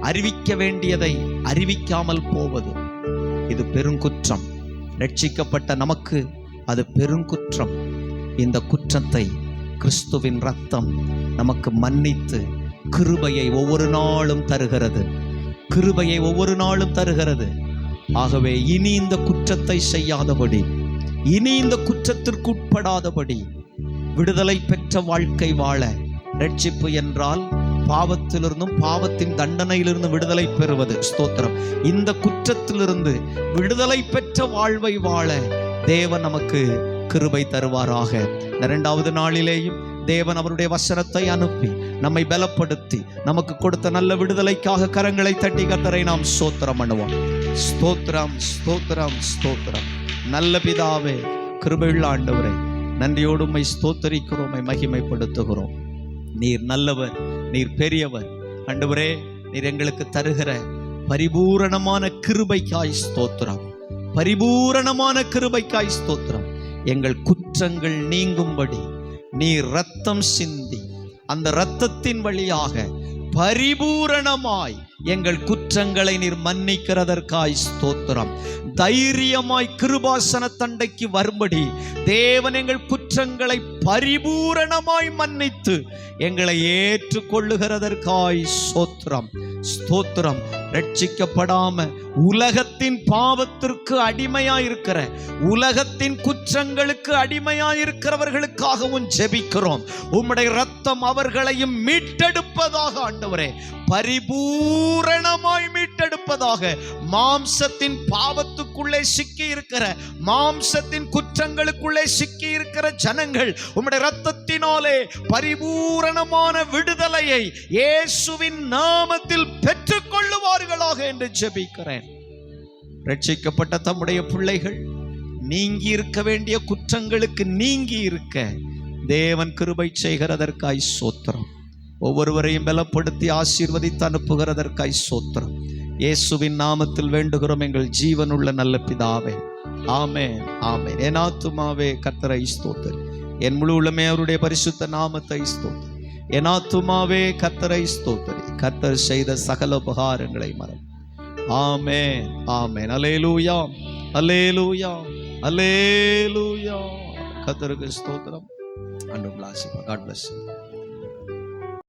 அறிவிக்க வேண்டியதை அறிவிக்காமல் போவது, இது பெருங்குற்றம். ரட்சிக்கப்பட்ட நமக்கு அது பெருங்குற்றம். இந்த குற்றத்தை கிறிஸ்துவின் ரத்தம் நமக்கு மன்னித்து கிருபையை ஒவ்வொரு நாளும் தருகிறது, கிருபையை ஒவ்வொரு நாளும் தருகிறது. ஆகவே இனி இந்த குற்றத்தை செய்யாதபடி, இனி இந்த குற்றத்திற்கு உட்படாதபடி விடுதலை பெற்ற வாழ்க்கை வாழ, ரட்சிப்பு என்றால் பாவத்திலிருந்தும் பாவத்தின் தண்டனையிலிருந்து விடுதலை பெறுவது. ஸ்தோத்திரம். இந்த குற்றத்திலிருந்து விடுதலை பெற்ற வாழ்வை வாழ தேவன் நமக்கு கிருபை தருவாராக. 2வது நாளிலேயும் தேவன் அவருடைய வசனத்தை அனுப்பி நம்மை பலப்படுத்தி நமக்கு கொடுத்த நல்ல விடுதலைக்காக கரங்களை தட்டி கர்த்தரை நாம் ஸ்தோத்திரம் பண்ணுவோம். ஸ்தோத்திரம் ஸ்தோத்திரம் ஸ்தோத்திரம். நல்ல பிதாவே, கிருபையுள்ள ஆண்டவரே, நன்றியோடு உம்மை ஸ்தோத்தரிக்கிறோம், உம்மை மகிமைப்படுத்துகிறோம். நீர் நல்லவர், நீர் பெரியவர். ஆண்டவரே, நீர் எங்களுக்கு தருகிற பரிபூரணமான கிருபைக்காய் ஸ்தோத்திரம், பரிபூரணமான கிருபைக்காய் ஸ்தோத்திரம். எங்கள் குற்றங்கள் நீங்கும்படி நீர் இரத்தம் சிந்தி, அந்த இரத்தத்தின் வழியாக பரிபூரணமாய் எங்கள் குற்றங்களை நீர் மன்னிக்கிறதற்காய் ஸ்தோத்திரம். தைரியமாய் கிருபாசன தண்டைக்கு வரும்படி தேவன் எங்கள் குற்றங்களை பரிபூரணமாய் மன்னித்து எங்களை ஏற்றுக்கொள்ளுகிறதற்காய் ஸ்தோத்திரம் ஸ்தோத்திரம். ரட்சிக்கப்படாம உலகத்தின் பாவத்திற்கு அடிமையாயிருக்கிற, உலகத்தின் குற்றங்களுக்கு அடிமையாயிருக்கிறவர்களுக்காகவும் ஜெபிக்கிறோம். உம்முடைய இரத்தம் அவர்களையும் மீட்டெடுப்பதாக ஆண்டவரே, பரிபூரணமாய் மீட்டெடுப்பதாக. மாம்சத்தின் பாவத்துக்குள்ளே சிக்கி இருக்கிற, மாம்சத்தின் குற்றங்களுக்குள்ளே சிக்கி இருக்கிற ஜனங்கள் உம்முடைய இரத்தத்தினாலே பரிபூரணமான விடுதலையை இயேசுவின் நாமத்தில் பெற்றுக்கொள்ளுவார்களாக என்று ஜெபிக்கிறேன். ரட்சிக்கப்பட்ட தம்முடைய பிள்ளைகள் நீங்கி இருக்க வேண்டிய குற்றங்களுக்கு நீங்கி இருக்க தேவன் கிருபை செய்கிறதற்காய் ஸ்தோத்திரம். ஒவ்வொருவரையும் பலப்படுத்தி ஆசீர்வதித்து அனுப்புகிறதற்காய் ஸ்தோத்திரம். இயேசுவின் நாமத்தில் வேண்டுகிறோம் எங்கள் ஜீவனுள்ள நல்ல பிதாவே, ஆமென், ஆமென். என் ஆத்துமாவே கர்த்தரை ஸ்தோத்திரி, என் முழு உள்ளமே அவருடைய பரிசுத்த நாமத்தை ஸ்தோத்திரி. என் ஆத்துமாவே கர்த்தரை ஸ்தோத்திரி, கர்த்தர் செய்த சகல உபகாரங்களை மறந்து. ஆமென், ஆமென். அல்லேலூயா, அல்லேலூயா, அல்லேலூயா. கர்த்தருக்கு ஸ்தோத்திரம். அன்றும் ஆசீர்வாதம். God bless you.